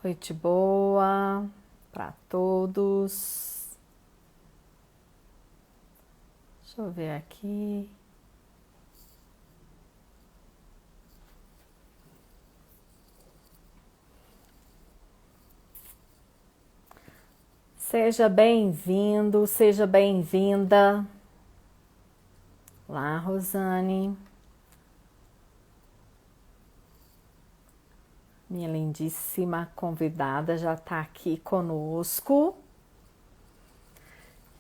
Noite boa para todos. Deixa eu ver aqui. Seja bem-vindo, seja bem-vinda. Olá, Rosane. Minha lindíssima convidada já está aqui conosco.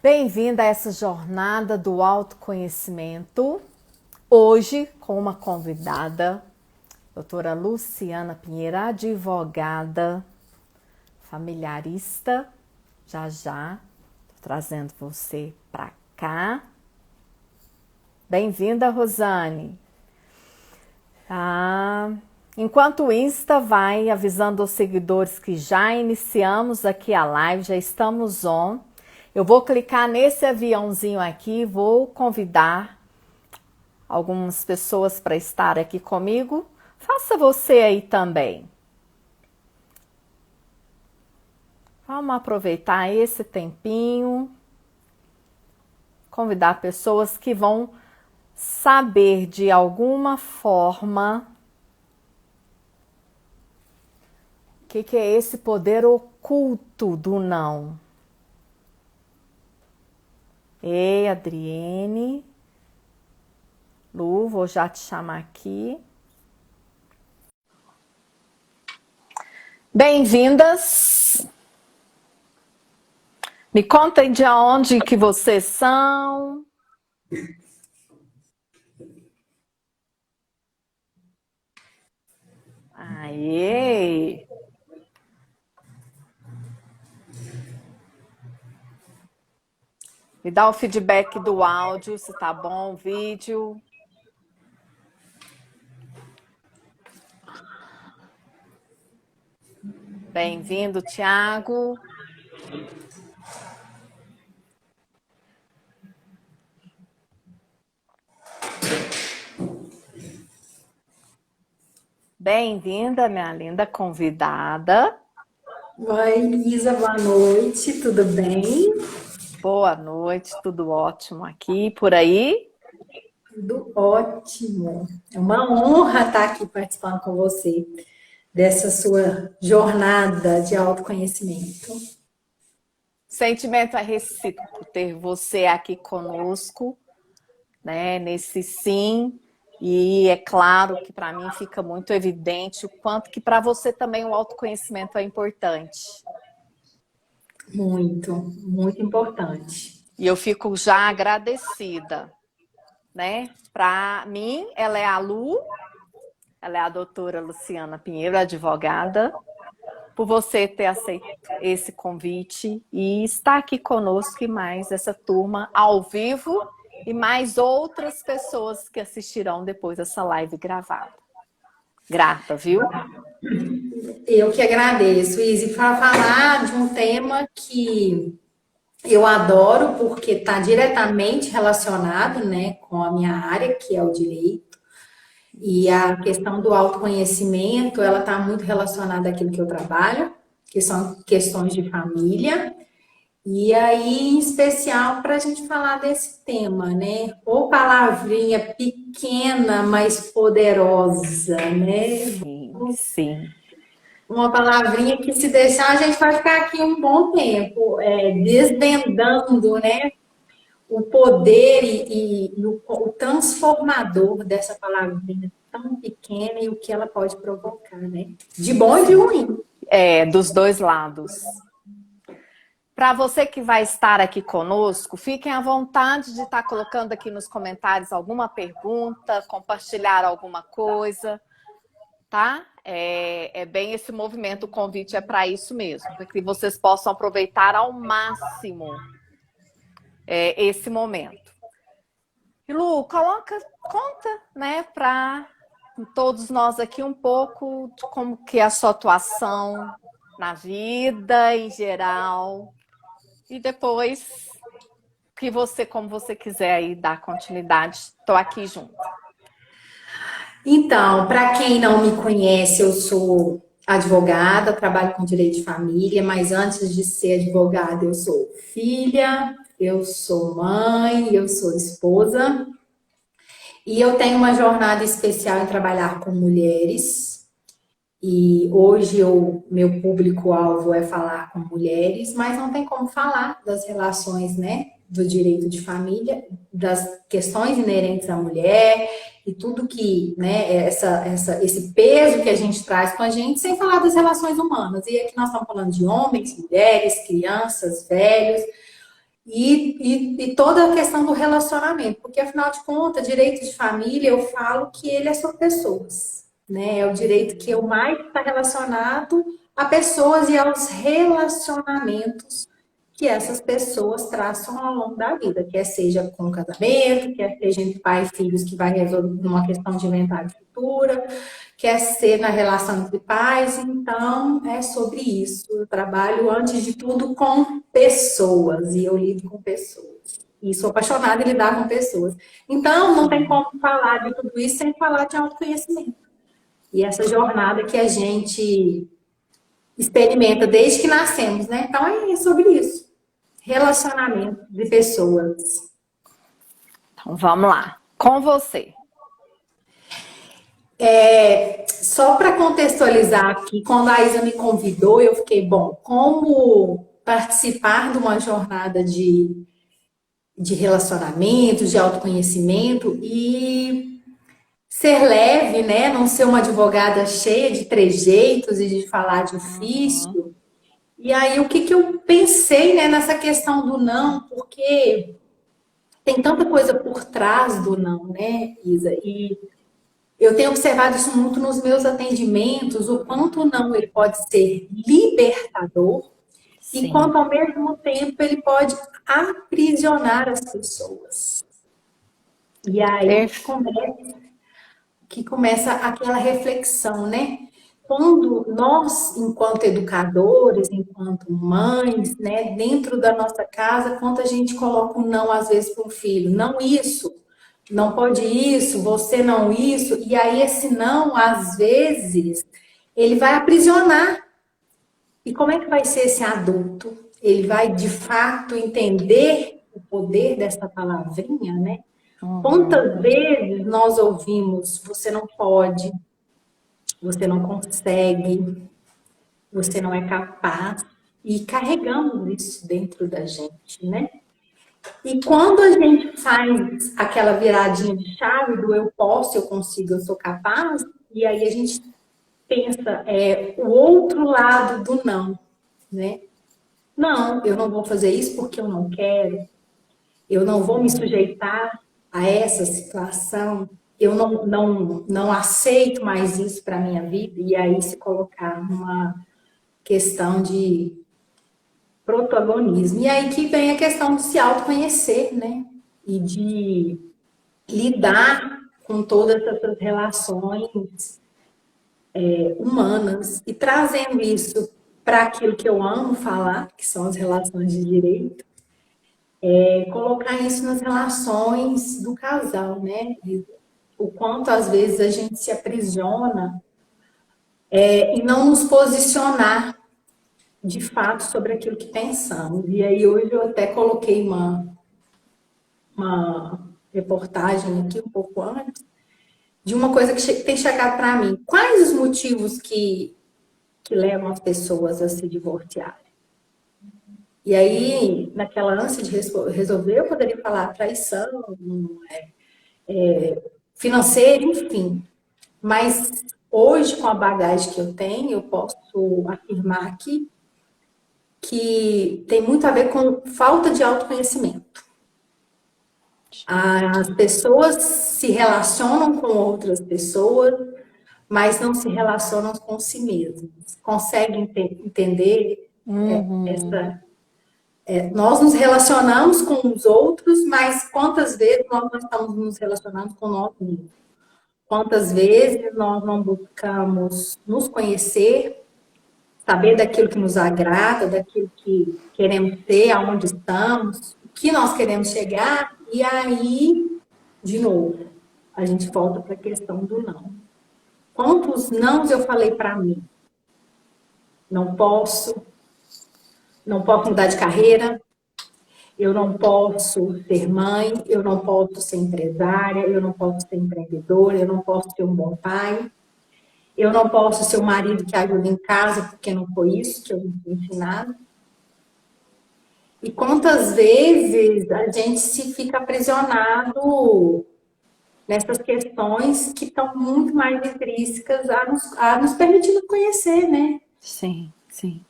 Bem-vinda a essa jornada do autoconhecimento. Hoje, com uma convidada, doutora Luciana Pinheiro, advogada, familiarista. Já tô trazendo você para cá. Bem-vinda, Rosane. Enquanto o Insta vai avisando os seguidores que já iniciamos aqui a live, já estamos on. Eu vou clicar nesse aviãozinho aqui, vou convidar algumas pessoas para estar aqui comigo. Faça você aí também. Vamos aproveitar esse tempinho, convidar pessoas que vão saber de alguma forma o que é esse poder oculto do não. Ei, Adriene. Lu, vou já te chamar aqui. Bem-vindas. Me contem de onde que vocês são. Aê! Me dá o feedback do áudio, se tá bom o vídeo. Bem-vindo, Thiago. Bem-vinda, minha linda convidada. Oi, Lisa, boa noite, tudo bem? Boa noite, tudo ótimo aqui, por aí? Tudo ótimo. É uma honra estar aqui participando com você dessa sua jornada de autoconhecimento. Sentimento é recíproco ter você aqui conosco, né, nesse sim. E é claro que para mim fica muito evidente o quanto que para você também o autoconhecimento é importante. Muito, muito importante. E eu fico já agradecida, né? Para mim, ela é a Lu, ela é a doutora Luciana Pinheiro, advogada, por você ter aceito esse convite e estar aqui conosco e mais essa turma ao vivo e mais outras pessoas que assistirão depois dessa live gravada. Grata, viu? Eu que agradeço, Izzy, para falar de um tema que eu adoro, porque está diretamente relacionado, né, com a minha área, que é o direito. E a questão do autoconhecimento, ela está muito relacionada àquilo que eu trabalho, que são questões de família. E aí, em especial, para a gente falar desse tema, né? Ou palavrinha pequena, mas poderosa, né? Sim, sim. Uma palavrinha que se deixar, a gente vai ficar aqui um bom tempo, desvendando, né? O poder e o transformador dessa palavrinha tão pequena e o que ela pode provocar, né? De bom e de ruim. É, dos dois lados. Para você que vai estar aqui conosco, fiquem à vontade de estar colocando aqui nos comentários alguma pergunta, compartilhar alguma coisa, tá? É bem esse movimento, o convite é para isso mesmo, para que vocês possam aproveitar ao máximo esse momento. E Lu, conta, né, para todos nós aqui um pouco de como que é a sua atuação na vida em geral. E depois, que você, como você quiser aí dar continuidade, estou aqui junto. Então, para quem não me conhece, eu sou advogada, trabalho com direito de família, mas antes de ser advogada, eu sou filha, eu sou mãe, eu sou esposa. E eu tenho uma jornada especial em trabalhar com mulheres. E hoje meu público-alvo é falar com mulheres, mas não tem como falar das relações, né, do direito de família, das questões inerentes à mulher e tudo que, né, esse peso que a gente traz com a gente, sem falar das relações humanas. E aqui nós estamos falando de homens, mulheres, crianças, velhos, e toda a questão do relacionamento, porque afinal de contas, direito de família, eu falo que ele é sobre pessoas, né? É o direito que eu mais está relacionado a pessoas e aos relacionamentos que essas pessoas traçam ao longo da vida, quer seja com casamento, quer seja entre pai e filhos que vai resolver uma questão de inventário de futura, quer ser na relação entre pais, então é sobre isso. Eu trabalho, antes de tudo, com pessoas, e eu lido com pessoas. E sou apaixonada em lidar com pessoas. Então, não tem como falar de tudo isso sem falar de autoconhecimento. E essa jornada que a gente experimenta desde que nascemos, né? Então, é sobre isso. Relacionamento de pessoas. Então, vamos lá. Com você. Só para contextualizar aqui, quando a Isa me convidou, eu fiquei, bom, como participar de uma jornada de relacionamento, de autoconhecimento e ser leve, né? Não ser uma advogada cheia de trejeitos e de falar difícil. E aí, o que eu pensei, né, nessa questão do não, porque tem tanta coisa por trás do não, né, Isa? E eu tenho observado isso muito nos meus atendimentos, o quanto o não ele pode ser libertador e quanto ao mesmo tempo ele pode aprisionar as pessoas. E aí que começa aquela reflexão, né? Quando nós, enquanto educadores, enquanto mães, né, dentro da nossa casa, quanto a gente coloca um não às vezes para um filho, não isso, não pode isso, você não isso, e aí esse não, às vezes, ele vai aprisionar. E como é que vai ser esse adulto? Ele vai, de fato, entender o poder dessa palavrinha, né? Quantas vezes nós ouvimos, você não pode, você não consegue, você não é capaz, e carregamos isso dentro da gente, né? E quando a gente faz aquela viradinha de chave do eu posso, eu consigo, eu sou capaz, e aí a gente pensa, o outro lado do não, né? Não, eu não vou fazer isso porque eu não quero, eu não vou me sujeitar a essa situação, eu não aceito mais isso para a minha vida, e aí se colocar numa questão de protagonismo. E aí que vem a questão de se autoconhecer, né? E de lidar com todas essas relações humanas e trazendo isso para aquilo que eu amo falar, que são as relações de direito, colocar isso nas relações do casal, né? O quanto às vezes a gente se aprisiona e não nos posicionar de fato sobre aquilo que pensamos. E aí hoje eu até coloquei uma reportagem aqui um pouco antes de uma coisa que tem chegado para mim. Quais os motivos que levam as pessoas a se divorciarem? E aí, naquela ânsia de resolver, eu poderia falar traição, financeira, enfim. Mas hoje, com a bagagem que eu tenho, eu posso afirmar que tem muito a ver com falta de autoconhecimento. As pessoas se relacionam com outras pessoas, mas não se relacionam com si mesmas. Conseguem entender nós nos relacionamos com os outros, mas quantas vezes nós não estamos nos relacionando com nós mesmos? Quantas vezes nós não buscamos nos conhecer, saber daquilo que nos agrada, daquilo que queremos ser, aonde estamos, o que nós queremos chegar, e aí, de novo, a gente volta para a questão do não. Quantos nãos eu falei para mim? não posso mudar de carreira, eu não posso ser mãe, eu não posso ser empresária, eu não posso ser empreendedora, eu não posso ser um bom pai, eu não posso ser o marido que ajuda em casa, porque não foi isso que eu fui ensinado. E quantas vezes a gente se fica aprisionado nessas questões que estão muito mais intrínsecas a nos permitindo conhecer, né? Sim, sim.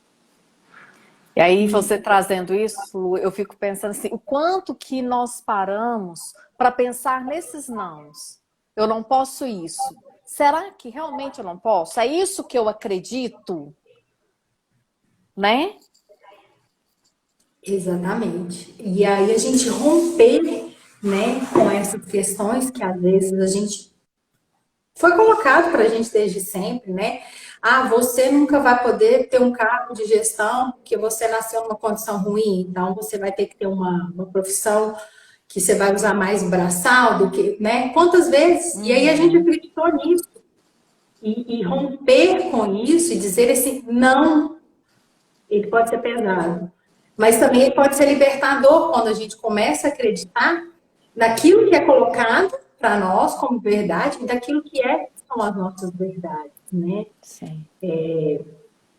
E aí, você trazendo isso, Lu, eu fico pensando assim, o quanto que nós paramos para pensar nesses nãos. Eu não posso isso. Será que realmente eu não posso? É isso que eu acredito? Né? Exatamente. E aí a gente romper, né, com essas questões que às vezes a gente foi colocado para a gente desde sempre, né? Ah, você nunca vai poder ter um cargo de gestão porque você nasceu numa condição ruim, então você vai ter que ter uma profissão que você vai usar mais o braçal do que, né? Quantas vezes? E aí a gente acreditou nisso. E romper com isso e dizer esse não, ele pode ser pesado. Mas também ele pode ser libertador quando a gente começa a acreditar naquilo que é colocado para nós como verdade e daquilo que são as nossas verdades, né? Sim.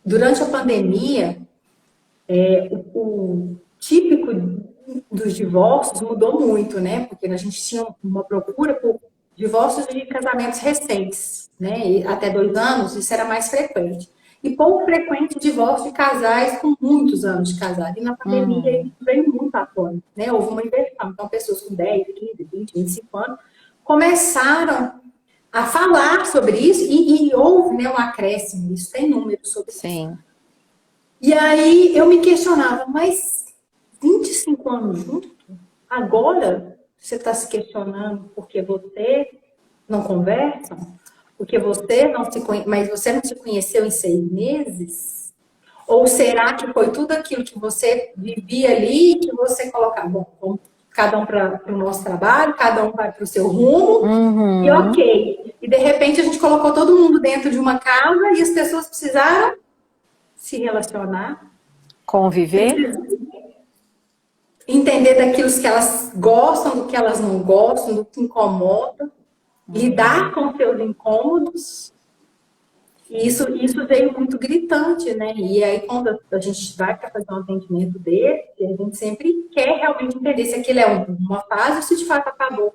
Durante a pandemia, o típico dos divórcios mudou muito, né? Porque a gente tinha uma procura por divórcios de casamentos recentes, né? E até 2 anos, isso era mais frequente. E pouco frequente o divórcio de casais com muitos anos de casado. E na pandemia isso veio muito à tona, né? Houve uma inversão. Então, pessoas com 10, 15, 20, 25 anos começaram a falar sobre isso e houve, né, um acréscimo. Isso tem números sobre isso. Sim. E aí eu me questionava, mas 25 anos junto? Agora você está se questionando porque você não conversa? Porque você não se conhece, mas você não se conheceu em 6 meses? Ou será que foi tudo aquilo que você vivia ali que você colocava? Bom, vamos cada um para o nosso trabalho, cada um vai para o seu rumo, e ok. E de repente a gente colocou todo mundo dentro de uma casa e as pessoas precisaram se relacionar, Conviver? entender daquilo que elas gostam, do que elas não gostam, do que incomoda, lidar com seus incômodos. E isso veio muito gritante, né? E aí, quando a gente vai para fazer um atendimento desse, a gente sempre quer realmente entender se aquilo é uma fase ou se de fato acabou.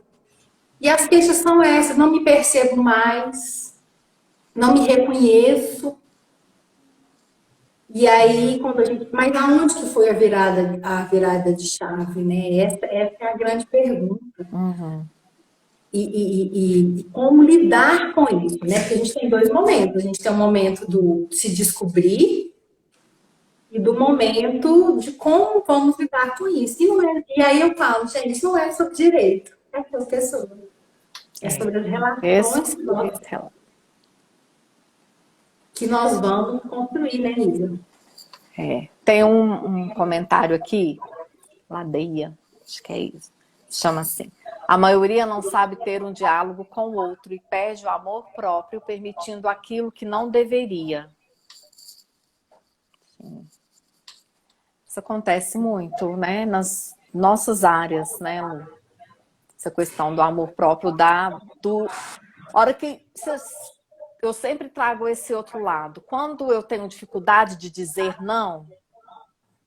E as queixas são essas: não me percebo mais, não me reconheço. E aí, quando a gente. Mas aonde que foi a virada de chave, né? Essa é a grande pergunta. E como lidar com isso, né? Porque a gente tem 2 momentos. A gente tem um momento do se descobrir e do momento de como vamos lidar com isso. E aí eu falo, gente, não é sobre direito, é sobre pessoas. É sobre as relações que nós vamos construir, né, Isa? Tem um comentário aqui, Ladeia, acho que é isso, chama assim. A maioria não sabe ter um diálogo com o outro e perde o amor próprio, permitindo aquilo que não deveria. Sim. Isso acontece muito, né? Nas nossas áreas, né, Lu? Essa questão do amor próprio, hora que eu sempre trago esse outro lado. Quando eu tenho dificuldade de dizer não,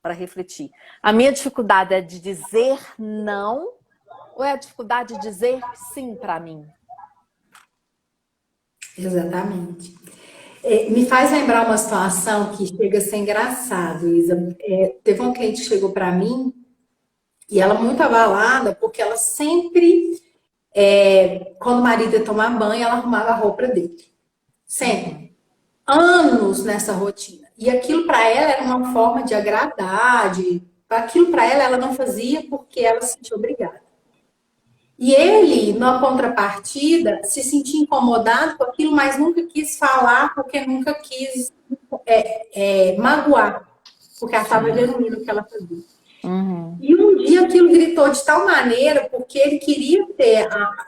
para refletir, a minha dificuldade é de dizer não ou é a dificuldade de dizer sim para mim? Exatamente. Me faz lembrar uma situação que chega a ser engraçado, Isa. Teve uma cliente que chegou para mim e ela muito abalada porque ela sempre, quando o marido ia tomar banho, ela arrumava a roupa dele. Sempre. Anos nessa rotina. E aquilo para ela era uma forma de agradar, aquilo para ela não fazia porque ela se sentia obrigada. E ele, na contrapartida, se sentia incomodado com aquilo, mas nunca quis falar, porque nunca quis magoar, porque achava genuíno o que ela fazia. Uhum. E um dia aquilo gritou de tal maneira, porque ele queria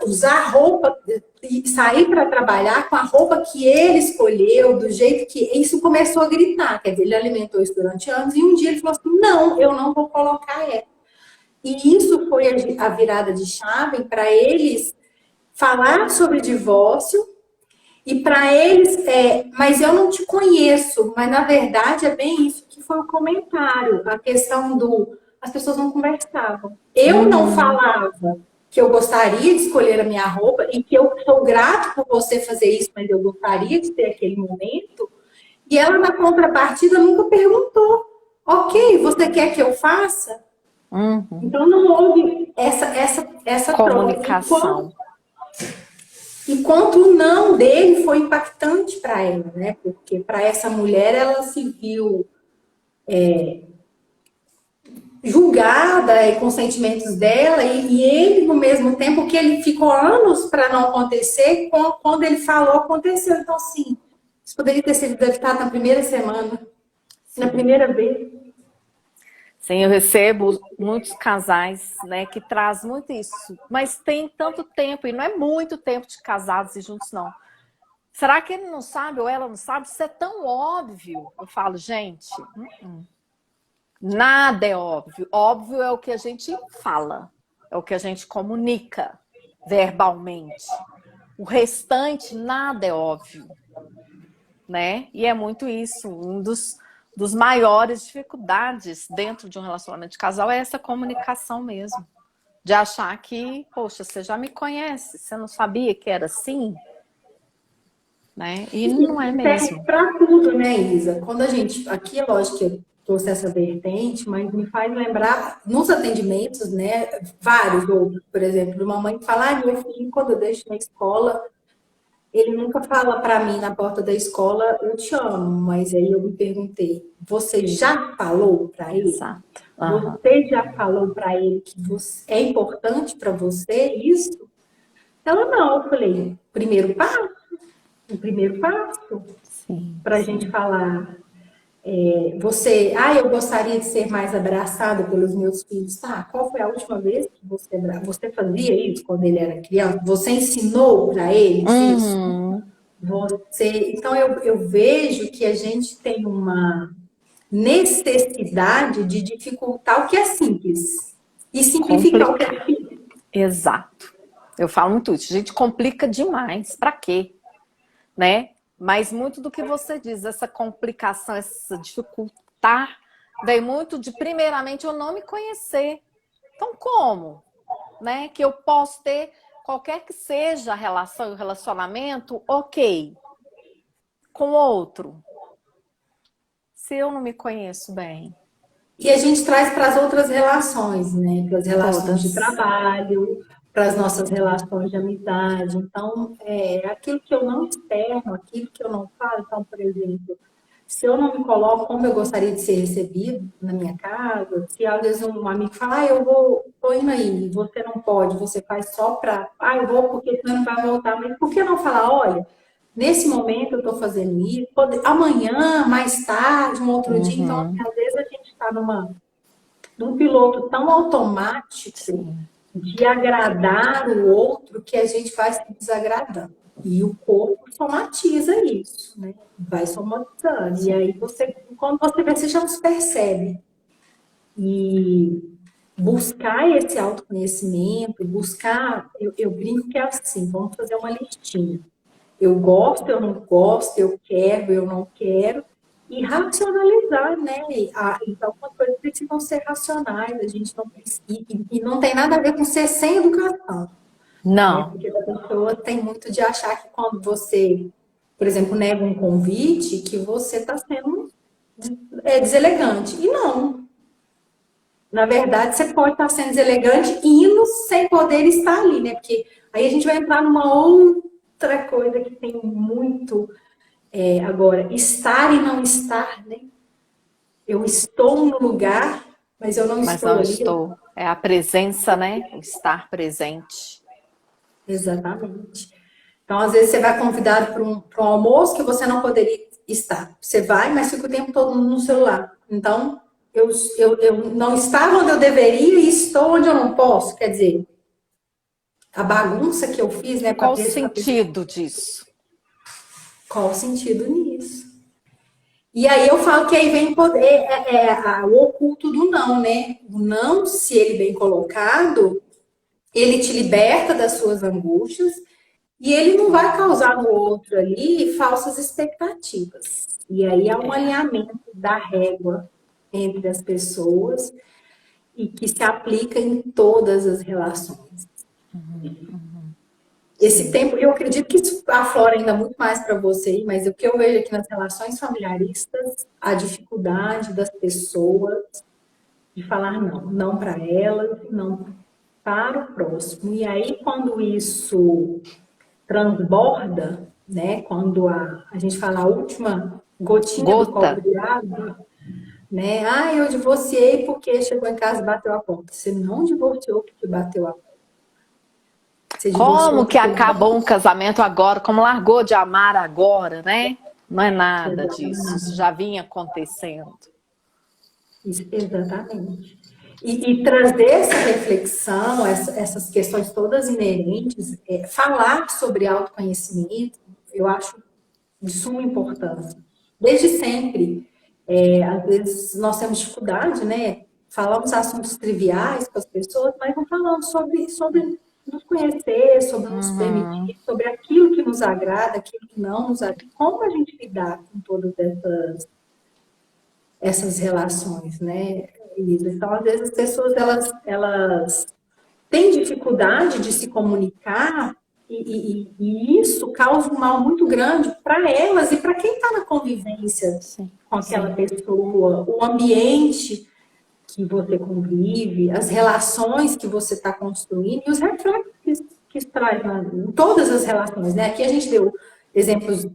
usar roupa e sair para trabalhar com a roupa que ele escolheu, do jeito que. Isso começou a gritar, quer dizer, ele alimentou isso durante anos, e um dia ele falou assim: não, eu não vou colocar ela. E isso foi a virada de chave para eles falar sobre divórcio. E para eles, mas eu não te conheço, mas na verdade é bem isso que foi o comentário, a questão as pessoas não conversavam. Eu não falava que eu gostaria de escolher a minha roupa e que eu sou grato por você fazer isso, mas eu gostaria de ter aquele momento. E ela, na contrapartida, nunca perguntou: ok, você quer que eu faça? Uhum. Então não houve essa Comunicação. troca. Enquanto o não dele foi impactante para ela, né? Porque para essa mulher ela se viu julgada com os sentimentos dela e ele, no mesmo tempo, que ele ficou anos para não acontecer, quando ele falou, aconteceu. Então, assim, isso poderia ter sido evitado na primeira semana, na primeira vez. Sim, eu recebo muitos casais, né, que traz muito isso. Mas tem tanto tempo, e não é muito tempo de casados e juntos, não. Será que ele não sabe ou ela não sabe? Isso é tão óbvio. Eu falo, gente, nada é óbvio. Óbvio é o que a gente fala, é o que a gente comunica verbalmente. O restante, nada é óbvio, né? E é muito isso, um dos maiores dificuldades dentro de um relacionamento de casal é essa comunicação mesmo. De achar que, poxa, você já me conhece, você não sabia que era assim? Né? E não é mesmo. Para tudo, né, Isa? Quando a gente. Aqui, é lógico que eu trouxe essa vertente, mas me faz lembrar, nos atendimentos, né, vários outros, por exemplo, uma mãe que fala: ah, meu filho, quando eu deixo na escola, ele nunca fala para mim na porta da escola, eu te amo, mas aí eu me perguntei, você já falou para ele? Exato. Uhum. Você já falou para ele que é importante para você isso? Ela não, eu falei, primeiro passo, o primeiro passo para a gente falar. Eu gostaria de ser mais abraçada pelos meus filhos. Tá, qual foi a última vez que você fazia isso quando ele era criança? Você ensinou para eles isso? Então, eu vejo que a gente tem uma necessidade de dificultar o que é simples e simplificar o que é difícil. Exato. Eu falo muito isso. A gente complica demais. Para quê? Né? Mas muito do que você diz, essa complicação, essa dificultar, vem muito de, primeiramente, eu não me conhecer. Então, como? Né? Que eu posso ter qualquer que seja a relação e o relacionamento, ok. Com outro. Se eu não me conheço bem. E a gente traz para as outras relações, né? Para as relações de trabalho, para as nossas relações de amizade. Então, aquilo que eu não externo, aquilo que eu não falo, então, por exemplo, se eu não me coloco como eu gostaria de ser recebido na minha casa, se às vezes um amigo fala, tô indo aí, você não pode, você faz só para, eu vou porque senão não vai voltar, mas por que não falar, olha, nesse momento eu estou fazendo isso, amanhã, mais tarde, um outro dia, então, às vezes a gente está num piloto tão automático de agradar o outro que a gente vai se desagradando. E o corpo somatiza isso, né? Vai somatizando. E aí quando você vê, você já nos percebe. E buscar esse autoconhecimento, eu brinco que é assim, vamos fazer uma listinha. Eu gosto, eu não gosto, eu quero, eu não quero. E racionalizar, né? Então, algumas coisas precisam ser racionais, a gente não precisa. E não tem nada a ver com ser sem educação. Não. Né? Porque a pessoa tem muito de achar que quando você, por exemplo, nega um convite, que você está sendo deselegante. E não. Na verdade, você pode estar sendo deselegante indo sem poder estar ali, né? Porque aí a gente vai entrar numa outra coisa que tem muito agora, estar e não estar, né? Eu estou no lugar, mas eu não estou ali. Estou. É a presença, né? O estar presente. Exatamente. Então, às vezes, você vai convidado para um almoço que você não poderia estar. Você vai, mas fica o tempo todo no celular. Então, eu não estava onde eu deveria e estou onde eu não posso. Quer dizer, a bagunça que eu fiz, né? Qual o sentido disso? Qual o sentido nisso? E aí eu falo que aí vem poder, o oculto do não, né? O não, se ele bem colocado, ele te liberta das suas angústias e ele não vai causar no outro ali falsas expectativas. E aí há um alinhamento da régua entre as pessoas e que se aplica em todas as relações. Esse tempo, eu acredito que isso aflora ainda muito mais para você, mas o que eu vejo aqui nas relações familiaristas, a dificuldade das pessoas de falar não, não para elas, não para o próximo. E aí, quando isso transborda, né, quando a gente fala a última gotinha do copo de água, né, eu divorciei porque chegou em casa e bateu a porta. Você não divorciou porque bateu a porta. Como que acabou um casamento agora? Como largou de amar agora, né? Não é nada disso. Isso já vinha acontecendo. Exatamente. E trazer essa reflexão, essas questões todas inerentes, falar sobre autoconhecimento, eu acho de suma importância. Desde sempre, às vezes nós temos dificuldade, né? Falamos assuntos triviais com as pessoas, mas não falamos sobre nos conhecer, sobre nos permitir, sobre aquilo que nos agrada, aquilo que não nos agrada, como a gente lidar com todas essas relações, né? Então, às vezes, as pessoas, elas têm dificuldade de se comunicar e isso causa um mal muito grande para elas e para quem está na convivência com aquela pessoa, o ambiente que você convive, as relações que você está construindo e os reflexos que isso traz em todas as relações, né? Aqui a gente deu exemplos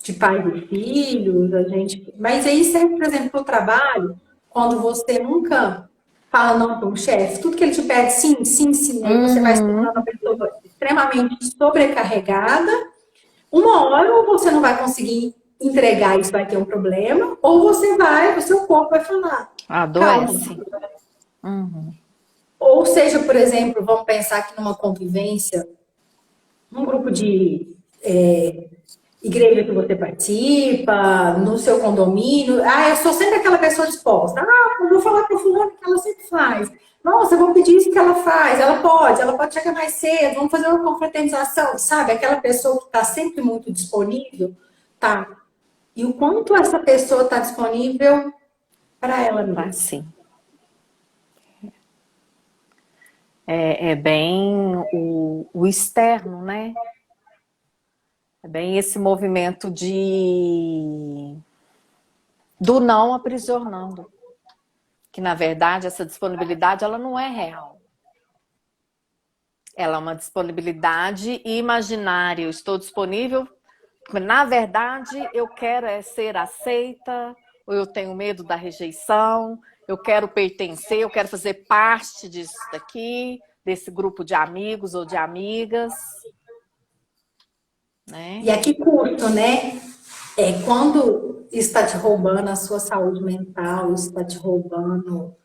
de pais e filhos, mas aí serve, por exemplo, para o trabalho, quando você nunca fala não para um chefe, tudo que ele te pede, sim, sim, sim, aí você vai se tornando uma pessoa extremamente sobrecarregada, uma hora ou você não vai conseguir entregar, isso vai ter um problema, ou o seu corpo vai falar. Adoece. Ou seja, por exemplo, vamos pensar aqui numa convivência, num grupo de igreja que você participa, no seu condomínio. Eu sou sempre aquela pessoa disposta. Eu vou falar para o fulano que ela sempre faz. Nossa, eu vou pedir isso que ela faz. Ela pode chegar mais cedo, vamos fazer uma confraternização, sabe? Aquela pessoa que está sempre muito disponível, tá? E o quanto essa pessoa está disponível para ela mesma. Sim. É bem o externo, né? É bem esse movimento do não aprisionando. Que, na verdade, essa disponibilidade ela não é real. Ela é uma disponibilidade imaginária. Eu estou disponível, na verdade, eu quero ser aceita, ou eu tenho medo da rejeição, eu quero pertencer, eu quero fazer parte disso daqui, desse grupo de amigos ou de amigas. Né? E a que custo, né? Quando está te roubando a sua saúde mental, está te roubando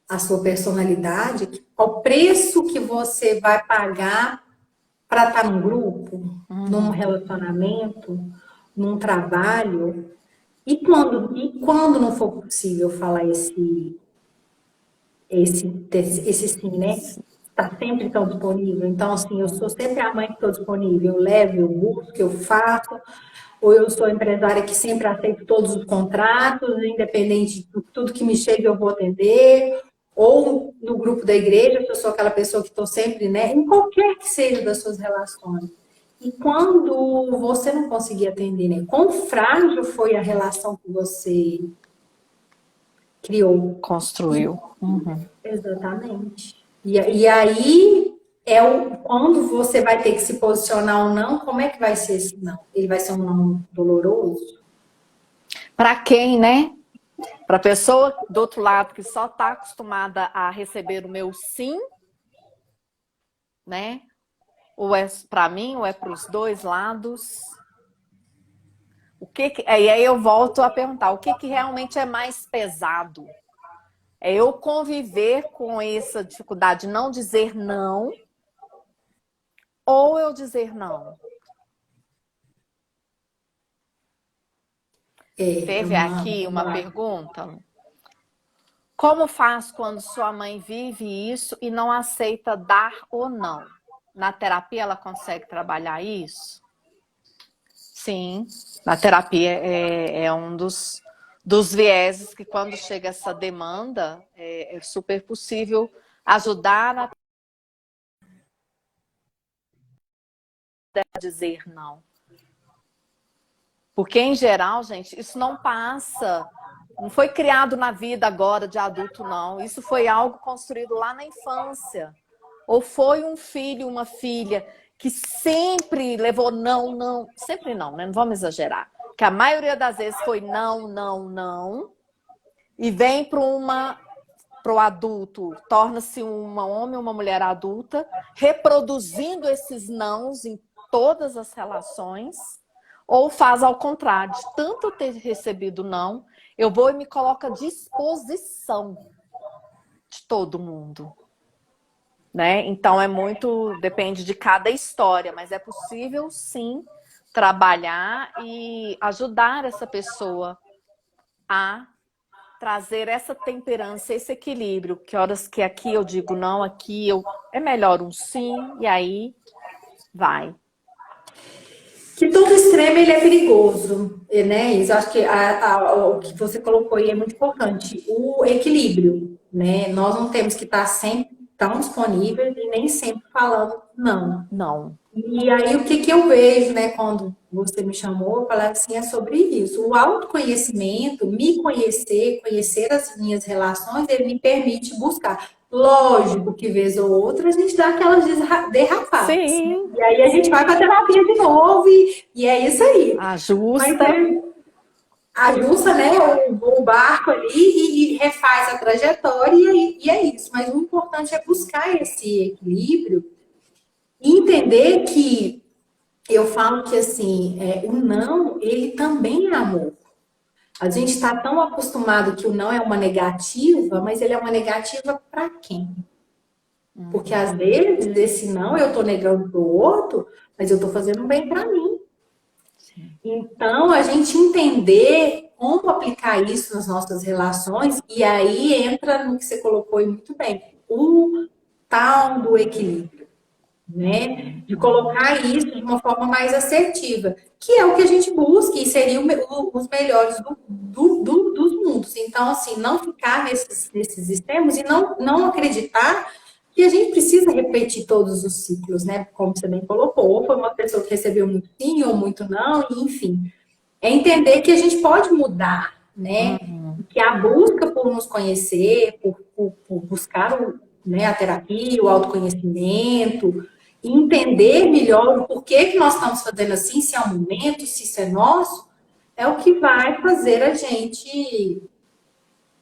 a sua personalidade, qual o preço que você vai pagar para estar num grupo, num relacionamento, num trabalho? E quando não for possível falar esse sim, né? Está sempre tão disponível. Então, assim, eu sou sempre a mãe que estou disponível. Eu levo, eu busco, eu faço. Ou eu sou a empresária que sempre aceito todos os contratos, independente de tudo que me chega, eu vou atender. Ou no grupo da igreja, eu sou aquela pessoa que estou sempre, né? Em qualquer que seja das suas relações. E quando você não conseguir atender, né? Quão frágil foi a relação que você criou? Construiu. Exatamente. E aí quando você vai ter que se posicionar ou não, como é que vai ser esse não? Ele vai ser um não doloroso? Para quem, né? Para a pessoa do outro lado que só está acostumada a receber o meu sim, né? Ou é para mim, ou é para os dois lados. E aí eu volto a perguntar, o que realmente é mais pesado? É eu conviver com essa dificuldade de não dizer não, ou eu dizer não. É Teve aqui uma pergunta. Como faz quando sua mãe vive isso e não aceita dar ou não? Na terapia ela consegue trabalhar isso? Sim, na terapia é um dos vieses que quando chega essa demanda, é super possível ajudar a dizer não. Porque, em geral, gente, isso não passa, não foi criado na vida agora de adulto, não. Isso foi algo construído lá na infância. Ou foi um filho, uma filha que sempre levou não, não, sempre não, né? Não vamos exagerar. Que a maioria das vezes foi não, não, não, e vem para o adulto, torna-se um homem ou uma mulher adulta, reproduzindo esses nãos em todas as relações, ou faz ao contrário, de tanto ter recebido não, eu vou e me coloco à disposição de todo mundo. Né? Então depende de cada história, mas é possível sim trabalhar e ajudar essa pessoa a trazer essa temperança, esse equilíbrio, que horas que aqui eu digo não, aqui é melhor um sim, e aí vai. Que todo extremo ele é perigoso, né? Isso acho que o que você colocou aí é muito importante. O equilíbrio, né? Nós não temos que estar sempre tão disponíveis e nem sempre falando não. Não. E aí o que eu vejo, né, quando você me chamou, eu falei assim, é sobre isso. O autoconhecimento, me conhecer, conhecer as minhas relações, ele me permite buscar. Lógico que vez ou outra a gente dá aquelas derrapadas. Sim. E aí a gente vai para a terapia de novo e é isso aí. Ajusta. Mas ajusta, né, o barco ali e refaz a trajetória e é isso. Mas o importante é buscar esse equilíbrio e entender que eu falo que assim, o não, ele também é amor. A gente está tão acostumado que o não é uma negativa, mas ele é uma negativa para quem? Porque às vezes esse não eu estou negando para o outro, mas eu estou fazendo bem para mim. Então a gente entender como aplicar isso nas nossas relações, e aí entra no que você colocou muito bem, o tal do equilíbrio. Né? De colocar isso de uma forma mais assertiva, que é o que a gente busca e seria os melhores dos mundos. Então, assim, não ficar nesses extremos e não acreditar que a gente precisa repetir todos os ciclos, né? Como você bem colocou, ou foi uma pessoa que recebeu muito sim ou muito não, e, enfim. É entender que a gente pode mudar, né? Que a busca por nos conhecer, por buscar né, a terapia, o autoconhecimento, e entender melhor o porquê que nós estamos fazendo assim, se é um momento, se isso é nosso, é o que vai fazer a gente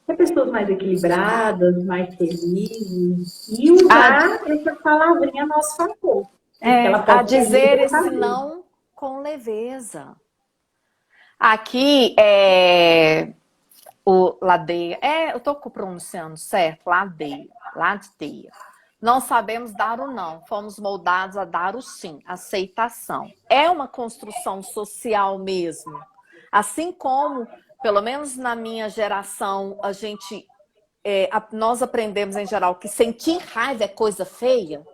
ser pessoas mais equilibradas, mais felizes, e usar essa palavrinha a nosso favor. A dizer esse não com leveza. Aqui o ladeia. Eu estou pronunciando certo? Ladeia. Não sabemos dar o não, fomos moldados a dar o sim, aceitação. É uma construção social mesmo. Assim como, pelo menos na minha geração, nós aprendemos em geral que sentir raiva é coisa feia,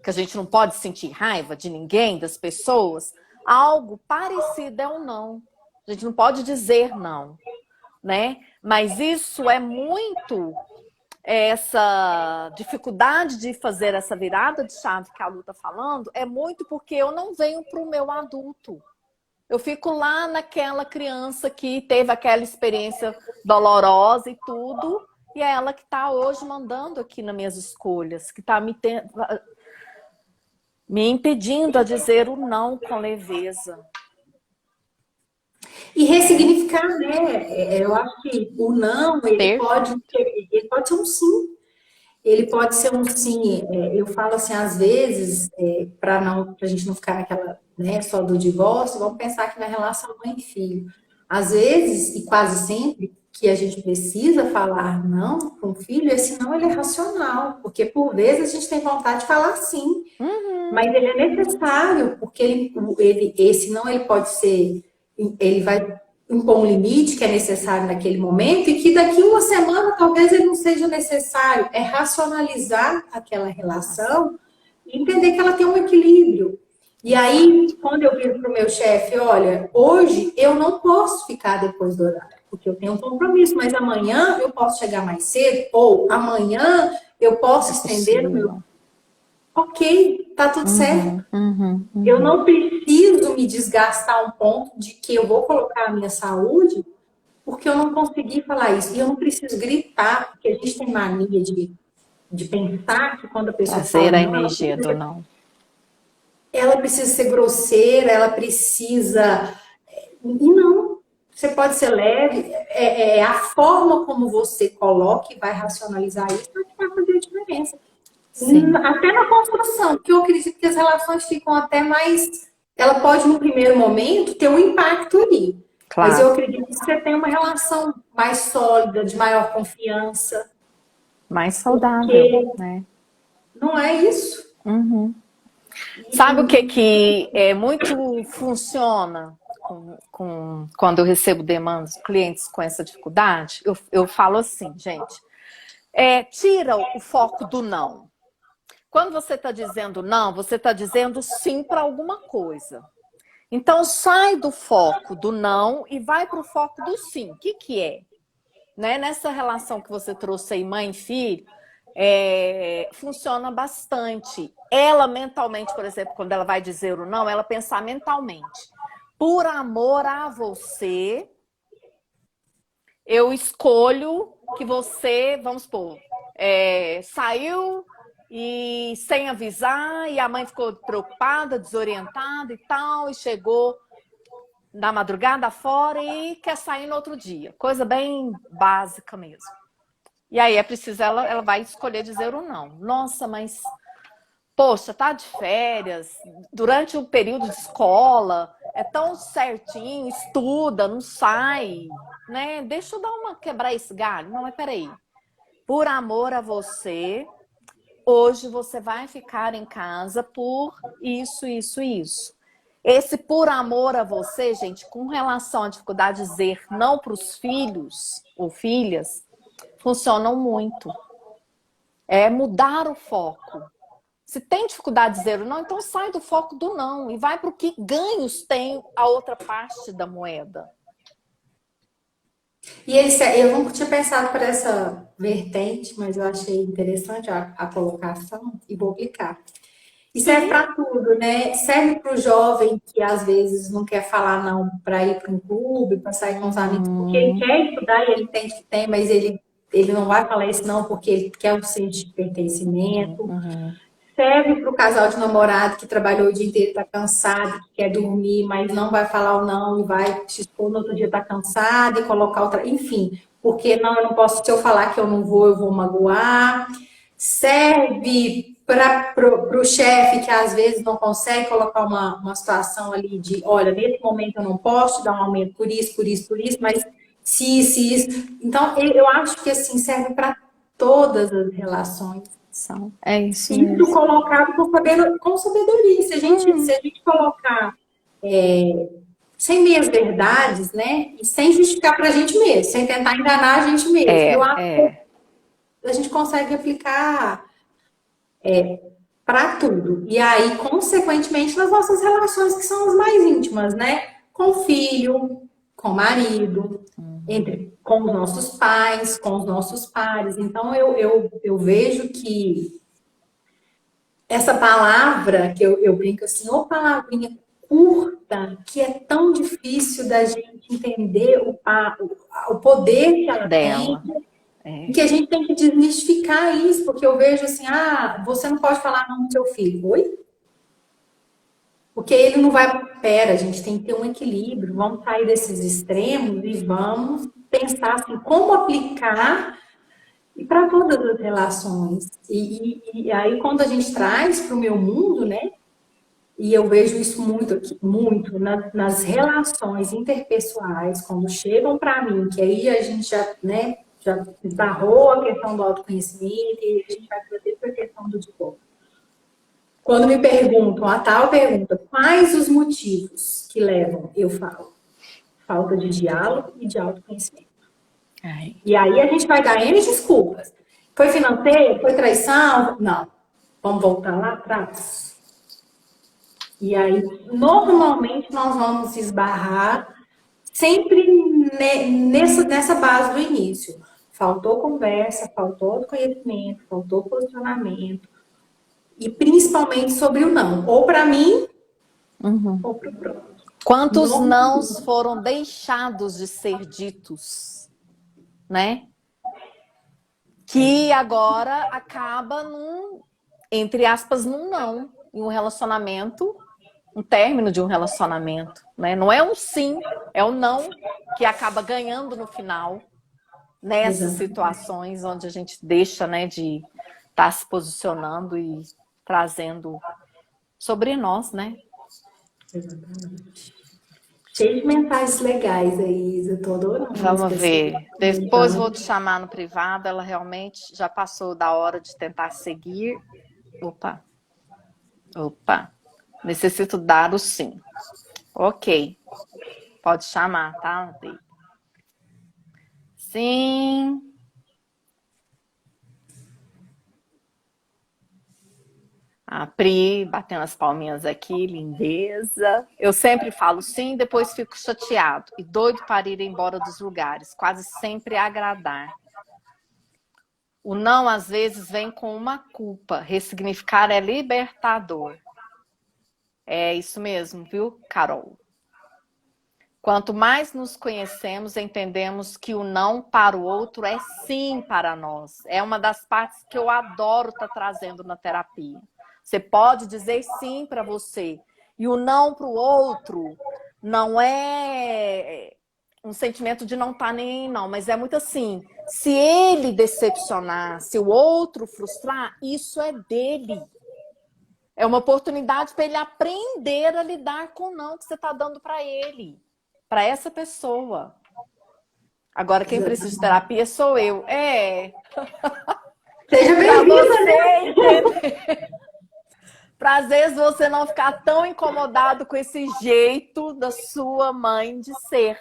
que a gente não pode sentir raiva de ninguém, das pessoas. Algo parecido é um não. A gente não pode dizer não, né? Mas isso é muito essa dificuldade de fazer essa virada de chave que a Lu está falando, é muito porque eu não venho para o meu adulto. Eu fico lá naquela criança que teve aquela experiência dolorosa e tudo, e é ela que está hoje mandando aqui nas minhas escolhas, que está me impedindo a dizer o não com leveza. E ressignificar, né? Eu acho que o não, ele pode ser um sim. Ele pode ser um sim. Eu falo assim, às vezes, para a gente não ficar naquela, né, só do divórcio, vamos pensar aqui na relação mãe e filho. Às vezes, e quase sempre, que a gente precisa falar não para um filho, esse não ele é racional, porque por vezes a gente tem vontade de falar sim, mas ele é necessário, porque esse não ele pode ser, ele vai impor um limite que é necessário naquele momento e que daqui uma semana talvez ele não seja necessário. É racionalizar aquela relação e entender que ela tem um equilíbrio. E aí, quando eu digo para o meu chefe, olha, hoje eu não posso ficar depois do horário, porque eu tenho um compromisso, mas amanhã eu posso chegar mais cedo, ou amanhã eu posso estender o meu... Ok, tá tudo certo. Eu não preciso me desgastar a um ponto de que eu vou colocar a minha saúde porque eu não consegui falar isso. E eu não preciso gritar, porque a gente tem mania de pensar que quando a pessoa Trazer fala a não, energia do não. ela precisa ser grosseira, ela precisa... E não, você pode ser leve. É a forma como você coloca e vai racionalizar isso que vai fazer a diferença. Sim. Até na construção, porque eu acredito que as relações ficam até mais... Ela pode, no primeiro momento, ter um impacto ali. Claro. Mas eu acredito que você tem uma relação mais sólida, de maior confiança. Mais saudável, né? Não é isso? Sabe o que é muito funciona quando eu recebo demandas de clientes com essa dificuldade? Eu falo assim, gente, tira o foco do não. Quando você está dizendo não, você está dizendo sim para alguma coisa. Então, sai do foco do não e vai para o foco do sim. O que é? Né? Nessa relação que você trouxe aí, mãe e filho, funciona bastante. Ela mentalmente, por exemplo, quando ela vai dizer o não, ela pensar mentalmente. Por amor a você, eu escolho que você, vamos supor, saiu e sem avisar, e a mãe ficou preocupada, desorientada e tal, e chegou na madrugada fora e quer sair no outro dia. Coisa bem básica mesmo. E aí é preciso, ela vai escolher dizer o não. Nossa, mas, poxa, tá de férias, durante o período de escola, é tão certinho, estuda, não sai, né? Deixa eu quebrar esse galho. Não, mas peraí. Por amor a você, hoje você vai ficar em casa por isso, isso e isso. Esse por amor a você, gente, com relação à dificuldade de dizer não para os filhos ou filhas, funcionam muito. É mudar o foco. Se tem dificuldade de dizer o não, então sai do foco do não e vai para o que ganhos tem a outra parte da moeda. E eu não tinha pensado por essa vertente, mas eu achei interessante a colocação e vou aplicar. E serve para tudo, né? Serve para o jovem que às vezes não quer falar não para ir para um clube, para sair com os amigos, porque ele quer estudar e ele entende que tem, mas ele não vai falar isso não porque ele quer um senso de pertencimento. Serve para o casal de namorado que trabalhou o dia inteiro, está cansado, que quer dormir, mas não vai falar o não e vai se expor no outro dia, está cansado e colocar outra. Enfim, porque não, eu não posso, se eu falar que eu não vou, eu vou magoar. Serve para o chefe que às vezes não consegue colocar uma situação ali de, olha, nesse momento eu não posso dar um aumento por isso, por isso, por isso, mas se isso. Então, eu acho que assim serve para todas as relações. É isso mesmo. Isso colocado com sabedoria. Se a gente colocar sem meias verdades, né? E sem justificar para a gente mesmo, sem tentar enganar a gente mesmo. Eu acho que a gente consegue aplicar para tudo. E aí, consequentemente, nas nossas relações que são as mais íntimas, né? Com o filho, com o marido, com os nossos pais, com os nossos pares. Então, eu vejo que essa palavra, que eu brinco assim, ô palavrinha curta, que é tão difícil da gente entender o poder que ela tem, que a gente tem que desmistificar isso, porque eu vejo assim, você não pode falar não do seu filho. Oi? Porque ele não vai... Pera, a gente tem que ter um equilíbrio, vamos sair desses extremos e vamos pensar assim, como aplicar e para todas as relações. E aí, quando a gente traz para o meu mundo, né? E eu vejo isso muito aqui, muito nas relações interpessoais, quando chegam para mim, que aí a gente já, né, já esbarrou a questão do autoconhecimento e a gente vai trazer para a questão do diploma. Quando me perguntam a tal pergunta, quais os motivos que levam, eu falo, falta de diálogo e de autoconhecimento. Ai. E aí a gente vai dar N desculpas. Foi financeiro? Foi traição? Não. Vamos voltar lá atrás? E aí, normalmente, nós vamos esbarrar sempre nessa base do início. Faltou conversa, faltou autoconhecimento, faltou posicionamento. E principalmente sobre o não. Ou para mim, ou para o próximo. Quantos nãos foram deixados de ser ditos, né? Que agora acaba entre aspas, num não, em um relacionamento, um término de um relacionamento, né? Não é um sim, é um não que acaba ganhando no final, nessas situações onde a gente deixa, né, de estar se posicionando e trazendo sobre nós, né? Exatamente. Cheio de mensagens legais aí, Isa. Tô adorando. Vamos ver. Depois vou te chamar no privado. Ela realmente já passou da hora de tentar seguir. Opa. Necessito dar o sim. Ok. Pode chamar, tá? Sim. A Pri batendo as palminhas aqui, lindeza. Eu sempre falo sim, depois fico chateado e doido para ir embora dos lugares, quase sempre agradar. O não, às vezes, vem com uma culpa. Ressignificar é libertador. É isso mesmo, viu, Carol? Quanto mais nos conhecemos, entendemos que o não para o outro é sim para nós. É uma das partes que eu adoro estar trazendo na terapia. Você pode dizer sim para você. E o não para o outro não é um sentimento de não estar nem não, mas é muito assim. Se ele decepcionar, se o outro frustrar, isso é dele. É uma oportunidade para ele aprender a lidar com o não que você está dando para ele, para essa pessoa. Agora, quem precisa de terapia sou eu. Seja bem-vinda, né? Para às vezes você não ficar tão incomodado com esse jeito da sua mãe de ser.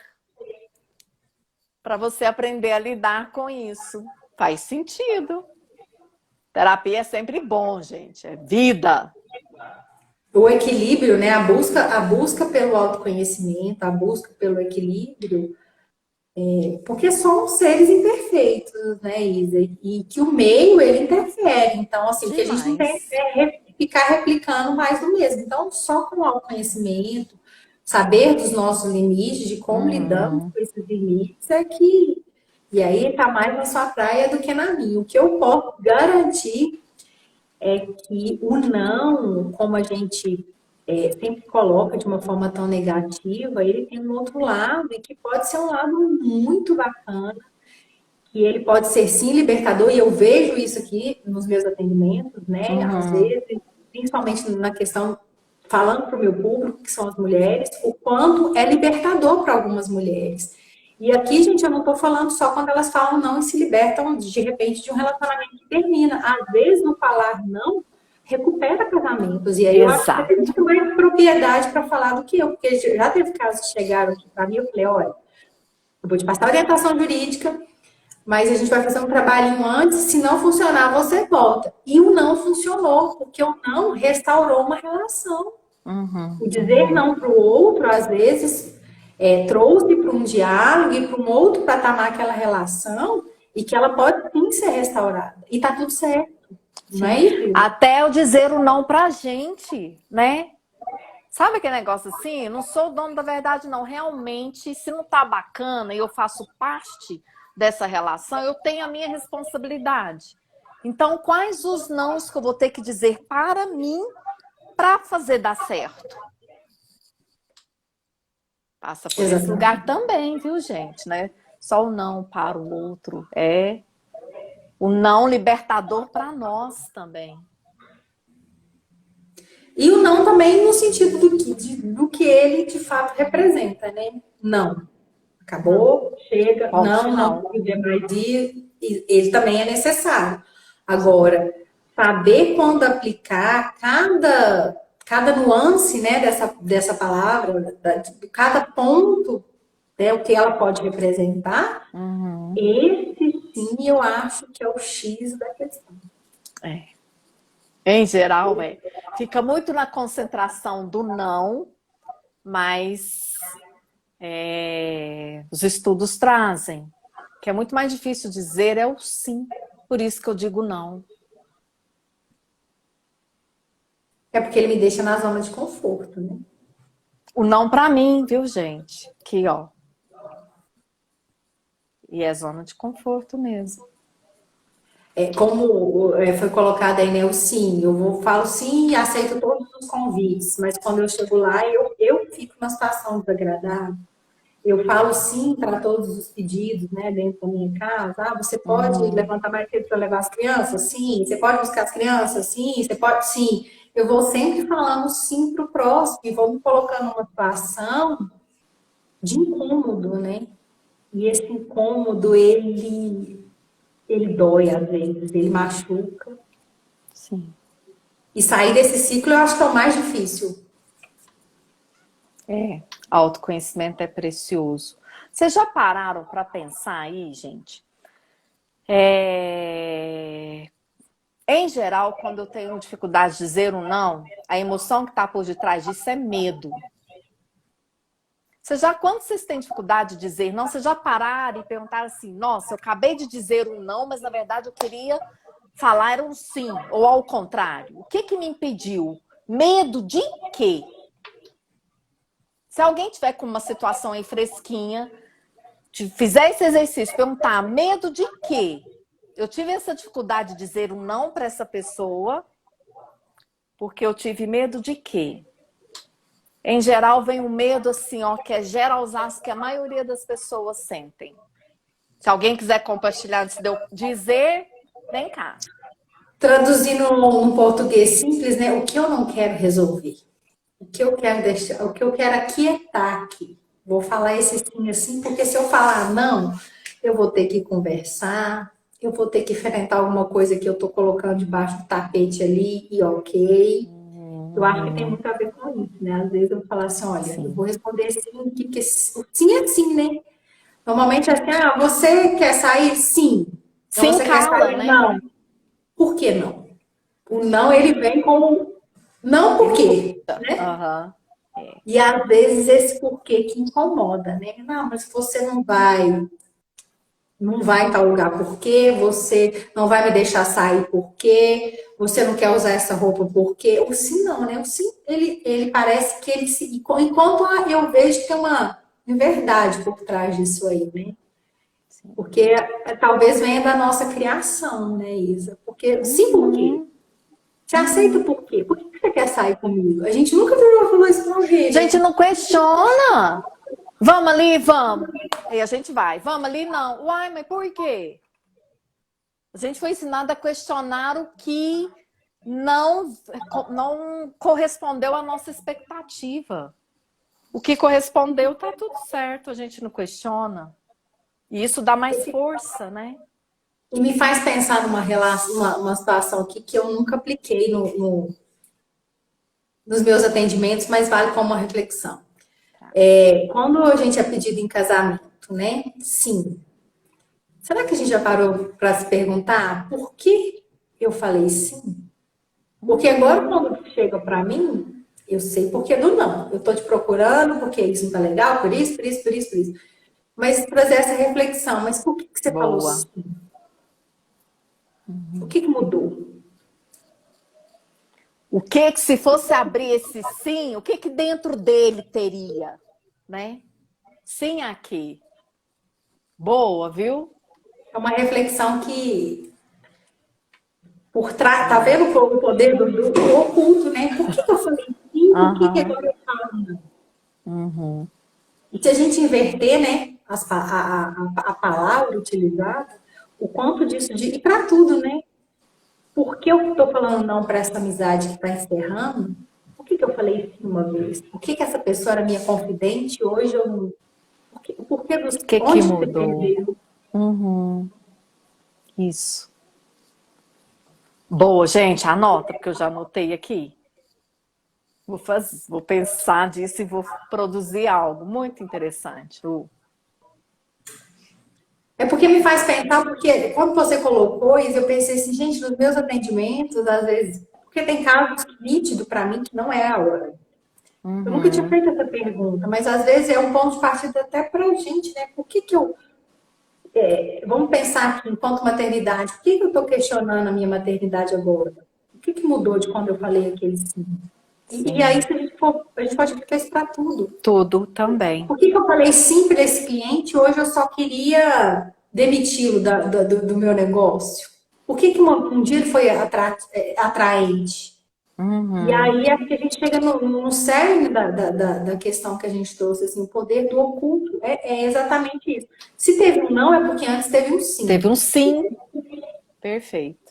Para você aprender a lidar com isso. Faz sentido. Terapia é sempre bom, gente. É vida. O equilíbrio, né? A busca pelo autoconhecimento, a busca pelo equilíbrio, porque somos seres imperfeitos, né, Isa? E que o meio, ele interfere. Então, assim, o que a gente não tem é ficar replicando mais do mesmo. Então, só com o autoconhecimento, saber dos nossos limites, de como lidamos com esses limites, é que... E aí tá mais na sua praia do que na minha. O que eu posso garantir é que o não, como a gente sempre coloca de uma forma tão negativa, ele tem um outro lado, e que pode ser um lado muito bacana, que ele pode ser sim libertador, e eu vejo isso aqui nos meus atendimentos, né? Às vezes, principalmente na questão, falando para o meu público, que são as mulheres, o quanto é libertador para algumas mulheres. E aqui, gente, eu não estou falando só quando elas falam não e se libertam, de repente, de um relacionamento que termina. Às vezes, no falar não, recupera casamentos. E aí eu acho que você tem muito mais propriedade para falar do que eu, porque já teve casos que chegaram aqui para mim, eu falei, olha, eu vou te passar a orientação jurídica, mas a gente vai fazer um trabalhinho antes, se não funcionar, você volta. E o não funcionou, porque o não restaurou uma relação. O dizer não para o outro, às vezes, trouxe para um diálogo e para um outro patamar aquela relação, e que ela pode sim ser restaurada. E tá tudo certo. Não é isso? Até eu dizer o não pra gente, né? Sabe aquele negócio assim? Eu não sou o dono da verdade, não. Realmente, se não tá bacana e eu faço parte dessa relação, eu tenho a minha responsabilidade. Então, quais os nãos que eu vou ter que dizer para mim para fazer dar certo? Passa por esse lugar também, viu, gente? Né? Só o não para o outro. É o não libertador para nós também. E o não também no sentido do que ele de fato representa, né? Não. Acabou, chega, Ponto não final. viver mais ir, ele também é necessário. Agora, saber quando aplicar cada nuance, né, dessa palavra, de cada ponto, né, o que ela pode representar, Uhum. esse sim eu acho que é o X da questão. É. Em geral, fica muito na concentração do não, mas os estudos trazem que é muito mais difícil dizer é o sim. Por isso que eu digo não. É porque ele me deixa na zona de conforto, né? O não para mim, viu, gente? Aqui, ó. E é zona de conforto mesmo. Como foi colocado aí, né, o sim, falo sim e aceito todos os convites, mas quando eu chego lá, eu fico numa situação desagradável. Eu falo sim para todos os pedidos, né, dentro da minha casa. Ah, você pode levantar mais cedo para levar as crianças? Sim. Você pode buscar as crianças? Sim. Você pode? Sim. Eu vou sempre falando sim para o próximo e vou me colocando numa situação de incômodo, né? E esse incômodo, ele dói às vezes, ele machuca. Sim. E sair desse ciclo eu acho que é o mais difícil. Autoconhecimento é precioso. Vocês já pararam para pensar aí, gente? Em geral, quando eu tenho dificuldade de dizer um não, a emoção que está por detrás disso é medo. Quando vocês têm dificuldade de dizer não, vocês já pararam e perguntaram assim, nossa, eu acabei de dizer um não, mas na verdade eu queria falar um sim, ou ao contrário. O que me impediu? Medo de quê? Se alguém tiver com uma situação aí fresquinha, fizer esse exercício, perguntar, medo de quê? Eu tive essa dificuldade de dizer um não para essa pessoa, porque eu tive medo de quê? Em geral, vem o medo assim, ó, que é geralzaço, que a maioria das pessoas sentem. Se alguém quiser compartilhar antes de eu dizer, vem cá. Traduzindo num português simples, né? O que eu não quero resolver. O que eu quero deixar, o que eu quero aquietar aqui. Vou falar esse sim assim, porque se eu falar não, eu vou ter que conversar, eu vou ter que enfrentar alguma coisa que eu tô colocando debaixo do tapete ali e ok. Eu acho que tem muito a ver com isso, né? Às vezes eu vou falar assim, olha, eu vou responder sim, porque sim é sim, né? Normalmente é assim, ah, você quer sair? Sim. Então Sim, você quer cala, sair? né? Não. Por que não? O não, ele vem com não por quê, né? Uhum. E às vezes esse porquê que incomoda, né? Não, mas você não vai em tal lugar por quê? Você não vai me deixar sair por quê? Você não quer usar essa roupa por quê? O sim não, né? O sim, ele parece que ele se... Enquanto eu vejo que tem uma verdade por trás disso aí, né? Porque talvez venha da nossa criação, né, Isa? Porque, sim, por quê? Você aceita por quê? Por que você quer sair comigo? A gente nunca falou isso com alguém, Gente, né? não questiona. Vamos ali, vamos. Aí a gente vai. Vamos ali, não. Uai, mas por quê? A gente foi ensinado a questionar o que não correspondeu à nossa expectativa. O que correspondeu, tá tudo certo. A gente não questiona. E isso dá mais força, né? E me faz pensar numa relação, uma situação aqui que eu nunca apliquei nos meus atendimentos, mas vale como uma reflexão. Quando a gente é pedido em casamento, né? Sim. Será que a gente já parou para se perguntar por que eu falei sim? Porque agora, quando chega para mim, eu sei por que do não. Eu estou te procurando porque isso não tá legal, por isso, por isso, por isso, por isso. Mas trazer essa reflexão, mas por que você falou Boa. sim? O que mudou? O que se fosse abrir esse sim, o que dentro dele teria, né? Sim aqui. Boa, viu? É uma reflexão que por trás, tá vendo o poder do oculto, né? Por que eu falei sim? Por que agora eu falo não? Uhum. E se a gente inverter, né, a palavra utilizada, o quanto disso, e para tudo, né? Por que eu estou falando não para essa amizade que está encerrando? que eu falei sim uma vez? Por que essa pessoa era minha confidente, hoje eu não... Por que O que que onde você mudou? perdeu? Uhum, isso. Boa, gente, anota, porque eu já anotei aqui. Vou pensar disso e vou produzir algo muito interessante, Lu. É porque me faz pensar, porque quando você colocou isso, eu pensei assim, gente, nos meus atendimentos, às vezes, porque tem casos nítido para mim que não é a hora. Eu nunca tinha Uhum. feito essa pergunta, mas às vezes é um ponto de partida até para a gente, né? Por que que eu... vamos pensar aqui, enquanto maternidade, por que que eu estou questionando a minha maternidade agora? O que que mudou de quando eu falei aquele sim? E aí, Sim, se a gente for, a gente pode aplicar isso para tudo. tudo também. Por que que eu falei sim para esse cliente? Hoje eu só queria demiti-lo do meu negócio. Por que que um dia ele foi atraente? E Uhum. aí acho que a gente chega no cerne da questão que a gente trouxe, assim, o poder do oculto. É exatamente isso. Se teve um não, é porque antes teve um Teve sim. um sim, perfeito.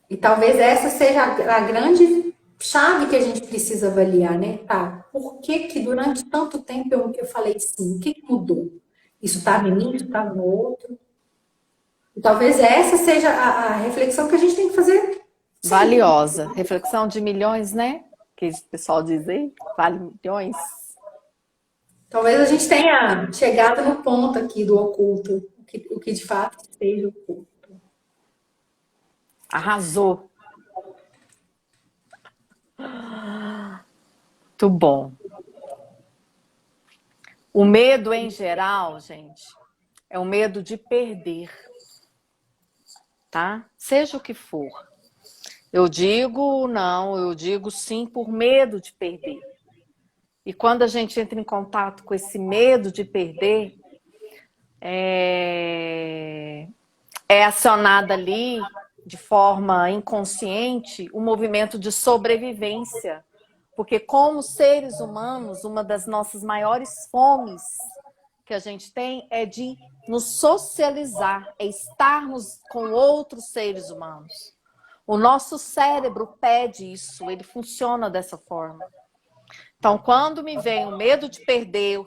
E talvez essa seja a grande chave que a gente precisa avaliar, né? Tá, por que que durante tanto tempo eu falei sim? O que que mudou? Isso estava em mim, isso estava no outro? E talvez essa seja a reflexão que a gente tem que fazer sempre. Valiosa. Reflexão de milhões, né? Que o pessoal diz aí, vale milhões. Talvez a gente tenha chegado no ponto aqui do oculto, o que de fato seja oculto. Arrasou. Muito bom. O medo em geral, gente, é o medo de perder, tá? Seja o que for. Eu digo não, eu digo sim por medo de perder. E quando a gente entra em contato com esse medo de perder, é acionada ali, de forma inconsciente, o movimento de sobrevivência. Porque, como seres humanos, uma das nossas maiores fomes que a gente tem é de nos socializar, é estarmos com outros seres humanos. O nosso cérebro pede isso, ele funciona dessa forma. Então, quando me vem o medo de perder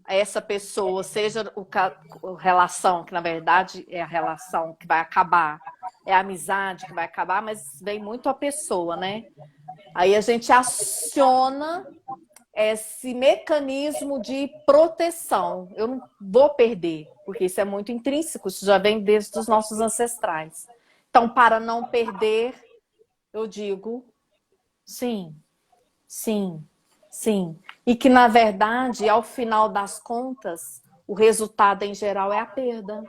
essa pessoa, seja a relação, que na verdade é a relação que vai acabar, é a amizade que vai acabar, mas vem muito a pessoa, né? Aí a gente aciona esse mecanismo de proteção. Eu não vou perder, porque isso é muito intrínseco, isso já vem desde os nossos ancestrais. Então, para não perder, eu digo sim, sim, sim. E que, na verdade, ao final das contas, o resultado em geral é a perda.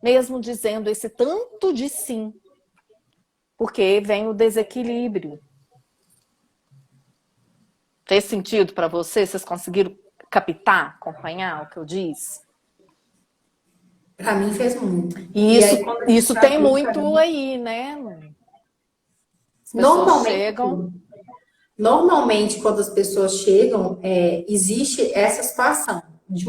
Mesmo dizendo esse tanto de sim, porque vem o desequilíbrio. Fez sentido para vocês? Vocês conseguiram captar, acompanhar o que eu disse? Para mim fez muito. E E aí, quando a gente isso tem traduz para muito mim, aí, né? As pessoas normalmente, chegam. normalmente, quando as pessoas chegam, existe essa situação de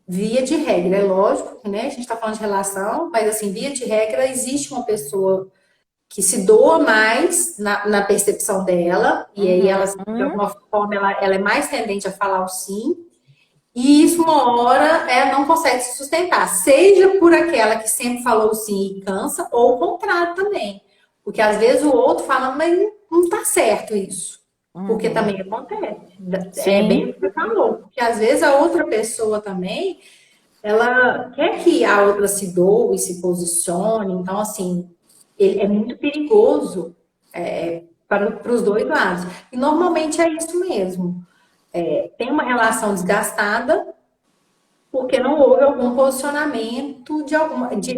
via de regra. É lógico que, né, a gente está falando de relação, mas assim, via de regra, existe uma pessoa que se doa mais na percepção dela, e aí ela, de Uhum, alguma forma, ela é mais tendente a falar o sim, e isso uma hora não consegue se sustentar, seja por aquela que sempre falou sim e cansa, ou o contrário também. Porque às vezes o outro fala, mas não tá certo isso. Porque uhum. também acontece. É bem Sim, o que você falou. Porque às vezes a outra pessoa também, ela quer que a outra se doe, se posicione. Então, assim, é muito perigoso para os dois lados. E normalmente é isso mesmo. Tem uma relação desgastada porque não houve algum posicionamento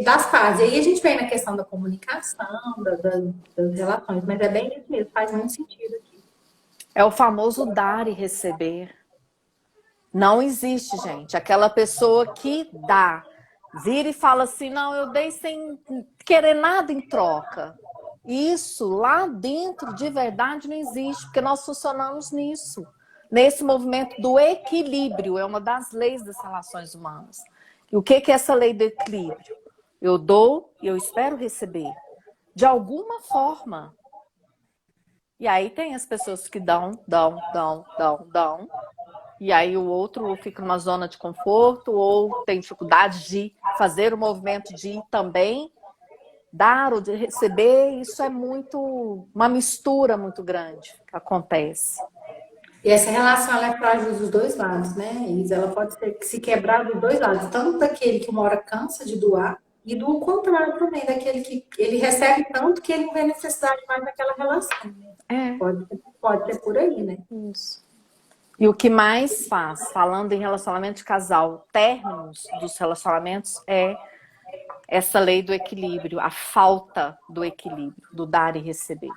das partes. E aí a gente vem na questão da comunicação, das relações, mas é bem isso mesmo, faz muito sentido aqui. é o famoso dar e receber. Não existe, gente. Aquela pessoa que dá, vira e fala assim: não, eu dei sem querer nada em troca. Isso lá dentro de verdade não existe, porque nós funcionamos nisso, nesse movimento do equilíbrio, é uma das leis das relações humanas. E o que é essa lei do equilíbrio? Eu dou e eu espero receber. De alguma forma. E aí tem as pessoas que dão. E aí o outro fica numa zona de conforto ou tem dificuldade de fazer o movimento de ir também, dar ou de receber. Isso é muito, uma mistura muito grande que acontece. E essa relação ela é frágil dos dois lados, né, Isa? Ela pode se quebrar dos dois lados, tanto daquele que uma hora cansa de doar, e do contrário também, daquele que ele recebe tanto que ele não vê necessidade mais daquela relação. É, Pode ser por aí, né? isso. E o que mais faz, falando em relacionamento de casal, términos dos relacionamentos, é essa lei do equilíbrio, a falta do equilíbrio, do dar e receber.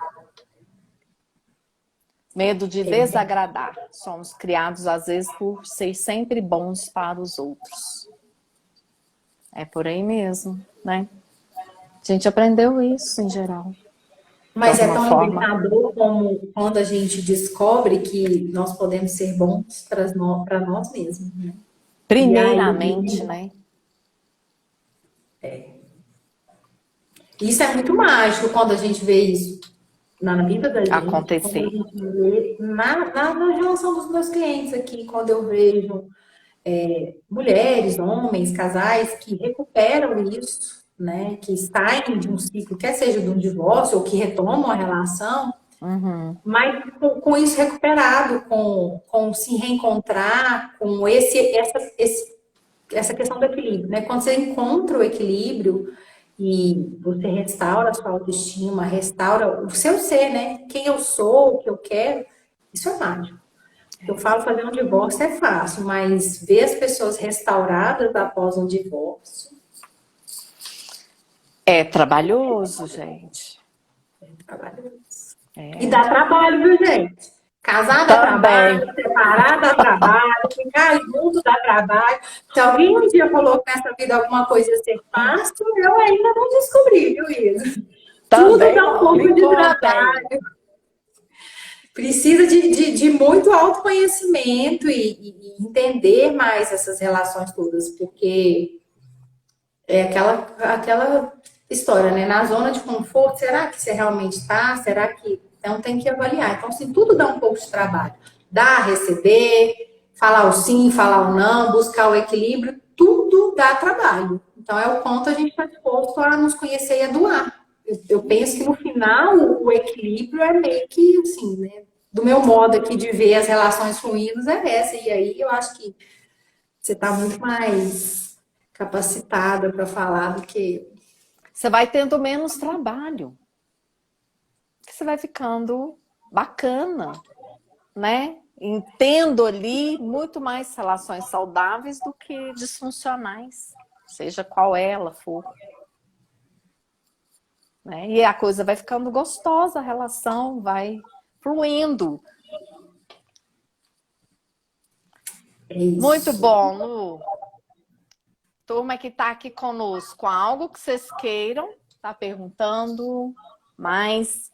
Medo de desagradar. Somos criados, às vezes, por ser sempre bons para os outros. É por aí mesmo, né? A gente aprendeu isso em geral. Mas é tão forma. libertador como quando a gente descobre que nós podemos ser bons para nós mesmos, né? Primeiramente, né? Isso é muito mágico quando a gente vê isso na vida da gente, quando a Acontecer. gente vê na relação dos meus clientes aqui, quando eu vejo mulheres, homens, casais que recuperam isso, né? Que saem de um ciclo, quer seja de um divórcio ou que retomam a relação, mas com isso recuperado, com se reencontrar, com essa questão do equilíbrio, né? Quando você encontra o equilíbrio e você restaura a sua autoestima, restaura o seu ser, né? Quem eu sou, o que eu quero, isso é mágico. Eu falo fazer um divórcio é fácil, mas ver as pessoas restauradas após um divórcio É trabalhoso, gente. é trabalhoso. E dá trabalho, viu, gente? Casar dá Também. trabalho, separar dá trabalho, ficar junto dá trabalho. Se alguém um dia falou que nessa vida alguma coisa ia ser fácil, eu ainda não descobri, viu, Isa? Tudo Também dá um não. pouco Me de contem. trabalho. Precisa de muito autoconhecimento e entender mais essas relações todas, porque é aquela história, né? Na zona de conforto, será que você realmente está? Será que. Então tem que avaliar. Então, assim, tudo dá um pouco de trabalho. Dar, receber, falar o sim, falar o não, buscar o equilíbrio, tudo dá trabalho. Então, é o quanto a gente está disposto a nos conhecer e a doar. Eu penso que no final o equilíbrio é meio que assim, né? Do meu modo aqui de ver as relações fluindo é essa. E aí eu acho que você está muito mais capacitada para falar do que. Você vai tendo menos trabalho. Você vai ficando bacana, né? Tendo ali muito mais relações saudáveis do que disfuncionais, seja qual ela for. Né? E a coisa vai ficando gostosa, a relação vai fluindo. É isso. Muito bom, Lu. Turma que está aqui conosco, algo que vocês queiram, está perguntando, mas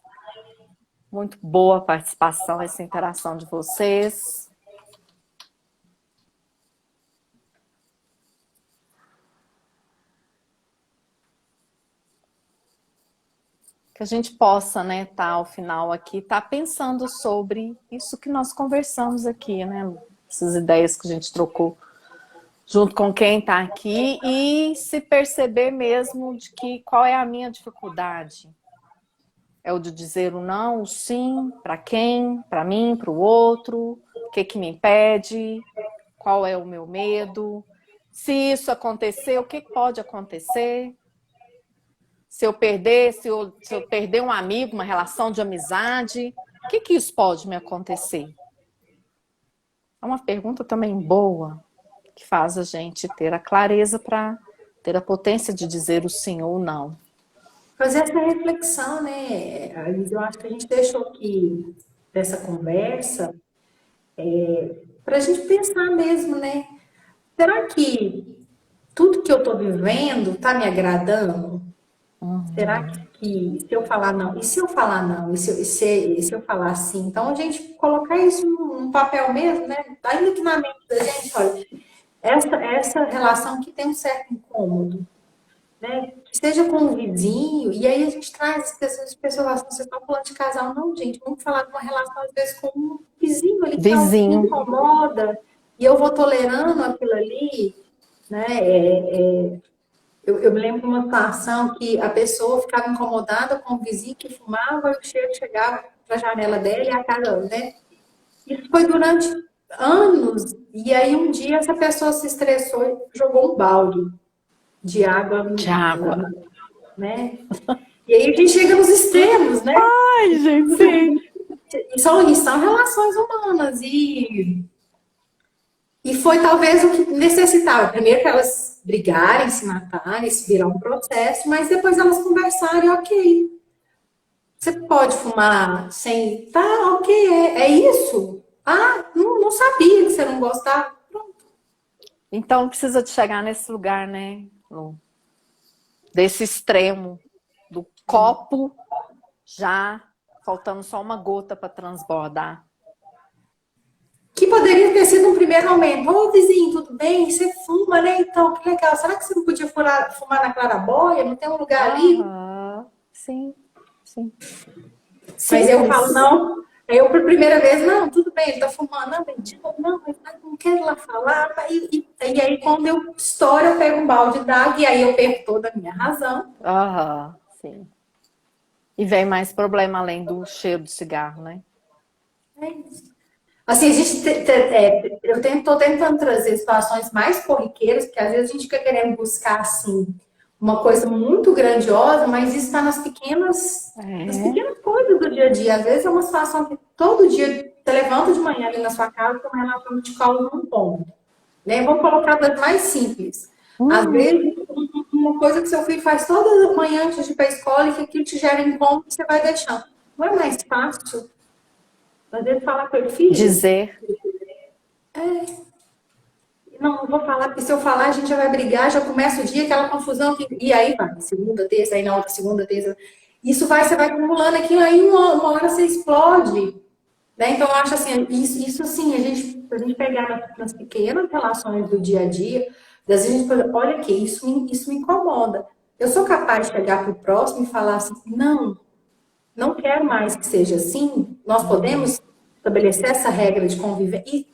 muito boa a participação, essa interação de vocês. Que a gente possa, né, tá ao final aqui, tá pensando sobre isso que nós conversamos aqui, né, essas ideias que a gente trocou junto com quem está aqui e se perceber mesmo de que qual é a minha dificuldade. É o de dizer o não, o sim, para quem, para mim, para o outro, o que me impede, qual é o meu medo, se isso acontecer, o que pode acontecer. Se eu perder um amigo, uma relação de amizade, o que isso pode me acontecer? É uma pergunta também boa, que faz a gente ter a clareza para ter a potência de dizer o sim ou não. Fazer essa reflexão, né? Eu acho que a gente deixou aqui dessa conversa para a gente pensar mesmo, né? Será que tudo que eu estou vivendo está me agradando? Será que se eu falar não? E se eu falar não? E se eu falar sim? Então, a gente colocar isso num papel mesmo, né? Ainda que na mente da gente, olha, essa relação que tem um certo incômodo. né? Que seja com o vizinho, e aí a gente traz as pessoas, vocês estão falando de casal, não, gente, vamos falar de uma relação, às vezes, com um vizinho ali que me Vizinho. incomoda, e eu vou tolerando aquilo ali, né? Eu me lembro de uma situação que a pessoa ficava incomodada com o vizinho que fumava e o cheiro chegava para a janela dela e a casa, né? Isso foi durante anos. E aí um dia essa pessoa se estressou e jogou um balde de água, De água. né? E aí a gente chega nos extremos, né? Ai, gente, sim. E são relações humanas. E foi talvez o que necessitava. Primeiro que elas brigarem, se matarem, isso virar um processo, mas depois elas conversarem, ok. Você pode fumar sem. Tá, ok, é isso. Ah, não sabia que você não gostava. Então não precisa de chegar nesse lugar, né, Lu? Desse extremo, do copo já faltando só uma gota para transbordar. Que poderia ter sido um primeiro momento. Ô, vizinho, tudo bem? Você fuma, né? Então, que legal. Será que você não podia fumar na claraboia? Não tem um lugar ali? Aham, sim, sim. Mas eu Simples. falo, não. Aí eu, por primeira vez, não, tudo bem, ele tá fumando. Não, mentira, não, mas não quero ir lá falar. E aí, quando eu estouro, eu pego um balde d'água e aí eu perco toda a minha razão. Aham, sim. E vem mais problema além do cheiro do cigarro, né? É isso. Assim, a gente eu tô tentando trazer situações mais corriqueiras, porque às vezes a gente fica querendo buscar, assim, uma coisa muito grandiosa, mas isso está nas pequenas coisas do dia a dia. Às vezes é uma situação que todo dia você levanta de manhã ali na sua casa com uma relação de causa num ponto. Né? Vamos colocar das mais simples. Às vezes, uma coisa que seu filho faz toda manhã antes de ir para a escola e que aquilo te gera incômodo, você vai deixando. Não é mais fácil, às vezes, falar com ele, filho? Dizer. Não vou falar, porque se eu falar, a gente já vai brigar, já começa o dia, aquela confusão, e aí vai, segunda, terça, aí na outra segunda, terça. Isso vai, você vai acumulando aquilo, aí uma hora você explode. Né? Então, eu acho assim, isso assim, a gente pegar nas pequenas relações do dia a dia, às vezes a gente fala, olha aqui, isso me incomoda. Eu sou capaz de chegar para o próximo e falar assim, não quero mais que seja assim, nós podemos estabelecer essa regra de convivência. E,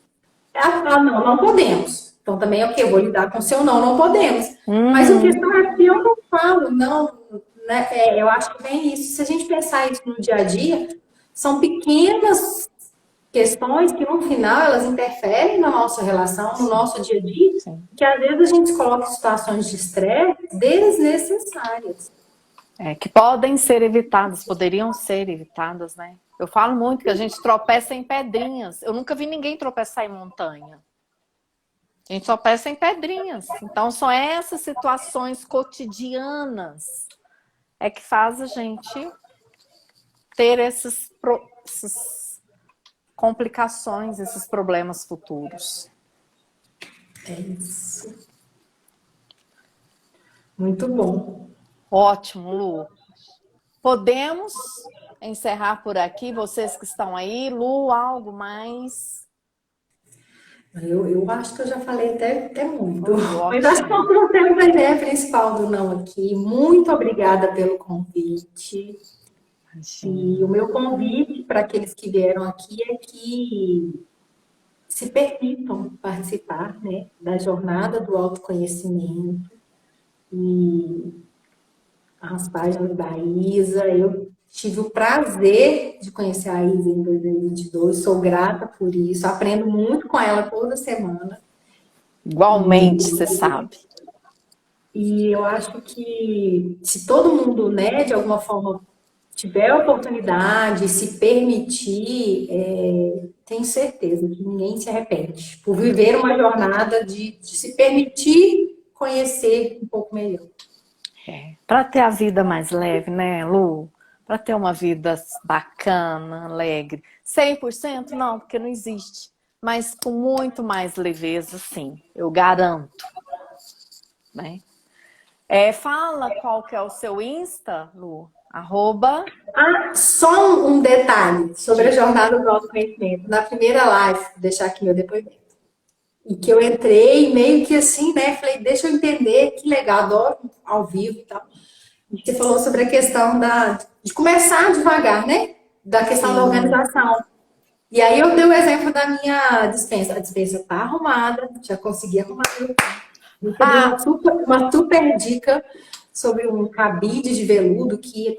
não podemos. Então também, ok, eu vou lidar com o seu não podemos. Mas o questão é que eu não falo, não, né? Eu acho que vem isso. Se a gente pensar isso no dia a dia, são pequenas questões que no final elas interferem na nossa relação, no nosso dia a dia, que às vezes a gente se coloca em situações de estresse desnecessárias. Que podem ser evitadas, poderiam ser evitadas, né? Eu falo muito que a gente tropeça em pedrinhas. Eu nunca vi ninguém tropeçar em montanha. A gente tropeça em pedrinhas. Então, são essas situações cotidianas que faz a gente ter essas complicações, esses problemas futuros. É isso. Muito bom. Ótimo, Lu. Podemos encerrar por aqui, vocês que estão aí. Lu, algo mais? Eu acho que eu já falei até muito. Ótimo. Mas acho que nós trouxemos a ideia principal do não aqui. Muito obrigada pelo convite. E o meu convite para aqueles que vieram aqui é que se permitam participar, né, da jornada do autoconhecimento. E as páginas da Isa, eu tive o prazer de conhecer a Isa em 2022, sou grata por isso, aprendo muito com ela toda semana. Igualmente, você sabe. E eu acho que se todo mundo, né, de alguma forma tiver a oportunidade, se permitir, tenho certeza que ninguém se arrepende por viver uma jornada de se permitir conhecer um pouco melhor. Para ter a vida mais leve, né, Lu? Para ter uma vida bacana, alegre. 100% não, porque não existe. Mas com muito mais leveza, sim. Eu garanto. Né? Fala qual que é o seu Insta, Lu? Só um detalhe sobre a jornada do autoconhecimento. Na primeira live, vou deixar aqui meu depoimento. E que eu entrei meio que assim, né? Falei, deixa eu entender, que legal, adoro ao vivo e tal. Você falou sobre a questão de começar devagar, né? Da questão da organização. E aí eu dei o exemplo da minha dispensa. A dispensa está arrumada, já consegui arrumar. Você deu uma super dica sobre um cabide de veludo que...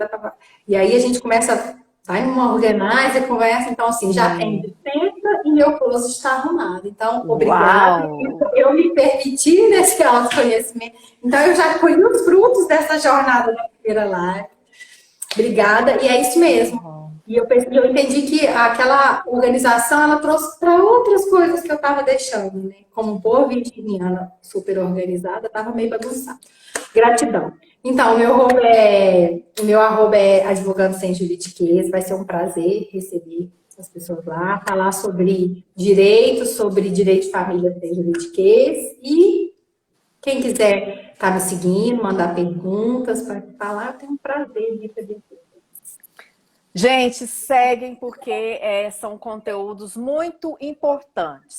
E aí a gente começa, vai numa organizer, conversa. Então, assim, já tem dispensa e meu closet está arrumado. Então, obrigada. Eu me permiti nesse autoconhecimento. Então, eu já colhi os frutos dessa jornada da primeira live. Obrigada. E é isso mesmo. E eu entendi que aquela organização, ela trouxe para outras coisas que eu estava deixando, né? Como boa virginiana super organizada, estava meio bagunçada. Gratidão. Então, o meu arroba é advogando sem juridiquês. Vai ser um prazer receber as pessoas lá, falar sobre direito de família sem juridiquês. E quem quiser estar me seguindo, mandar perguntas para falar, eu tenho um prazer de receber. Gente, seguem porque são conteúdos muito importantes.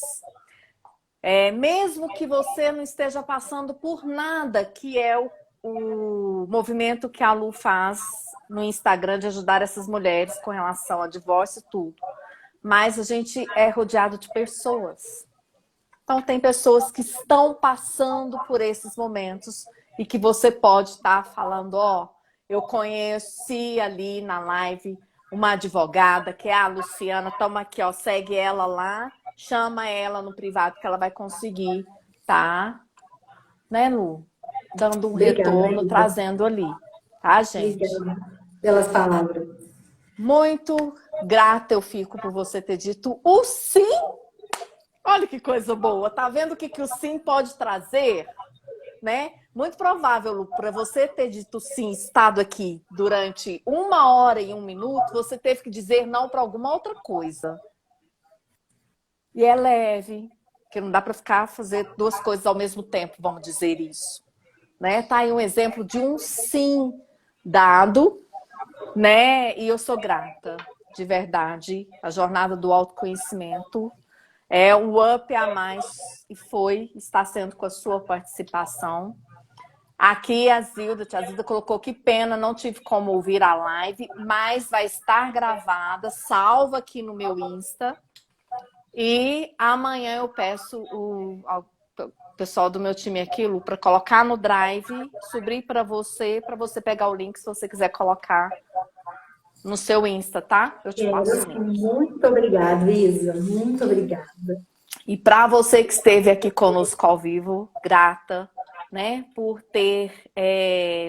Mesmo que você não esteja passando por nada, que é o movimento que a Lu faz no Instagram de ajudar essas mulheres com relação a divórcio e tudo. Mas a gente é rodeado de pessoas. Então tem pessoas que estão passando por esses momentos e que você pode estar falando, eu conheci ali na live uma advogada, que é a Luciana, toma aqui, segue ela lá, chama ela no privado que ela vai conseguir, tá? Né, Lu? Dando um retorno, trazendo ali, tá, gente? Obrigada pelas palavras. Muito grata eu fico por você ter dito o sim. Olha que coisa boa, tá vendo o que o sim pode trazer? Né? Muito provável, para você ter dito sim, estado aqui durante 1h e 1 minuto, você teve que dizer não para alguma outra coisa. E é leve, porque não dá para fazer duas coisas ao mesmo tempo, vamos dizer isso. Né? Tá aí um exemplo de um sim dado, né? E eu sou grata, de verdade. A jornada do autoconhecimento é um up a mais e está sendo com a sua participação. Aqui a tia Zilda colocou que pena, não tive como ouvir a live, mas vai estar gravada, salva aqui no meu Insta. E amanhã eu peço ao pessoal do meu time aqui, Lu, para colocar no Drive, subir para você pegar o link se você quiser colocar no seu Insta, tá? Eu te passo o link. Muito obrigada, Isa. Muito obrigada. E para você que esteve aqui conosco ao vivo, grata, né, por ter,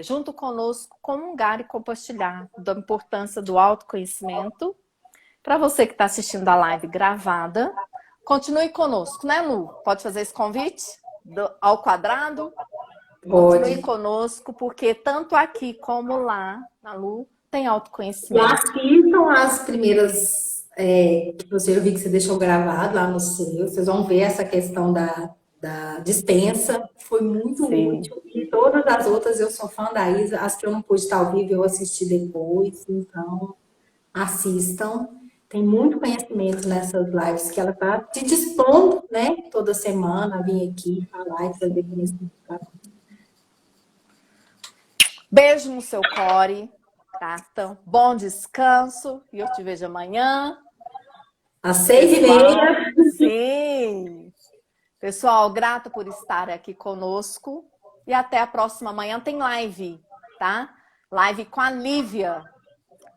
junto conosco, comungar e compartilhar da importância do autoconhecimento. Para você que está assistindo a live gravada, continue conosco, né, Lu? Pode fazer esse convite ao quadrado? Pode. Continue conosco, porque tanto aqui como lá, na Lu, tem autoconhecimento. E assistam as primeiras que eu vi que você deixou gravado lá no seu. Vocês vão ver essa questão da dispensa. Foi muito útil. E todas as outras eu sou fã da Isa. As que eu não pude estar ao vivo, eu assisti depois. Então, assistam. Tem muito conhecimento nessas lives que ela está se dispondo, né? Toda semana a vir aqui falar e trazer conhecimento. Beijo no seu core. Tá? Então, bom descanso. E eu te vejo amanhã. Às 6h30. Sim. Pessoal, grata por estar aqui conosco. E até a próxima. Amanhã tem live, tá? Live com a Lívia.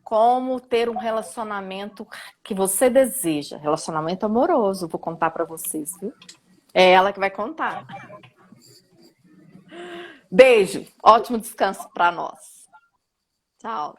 Como ter um relacionamento que você deseja. Relacionamento amoroso. Vou contar para vocês, viu? É ela que vai contar. Beijo. Ótimo descanso para nós. Tchau.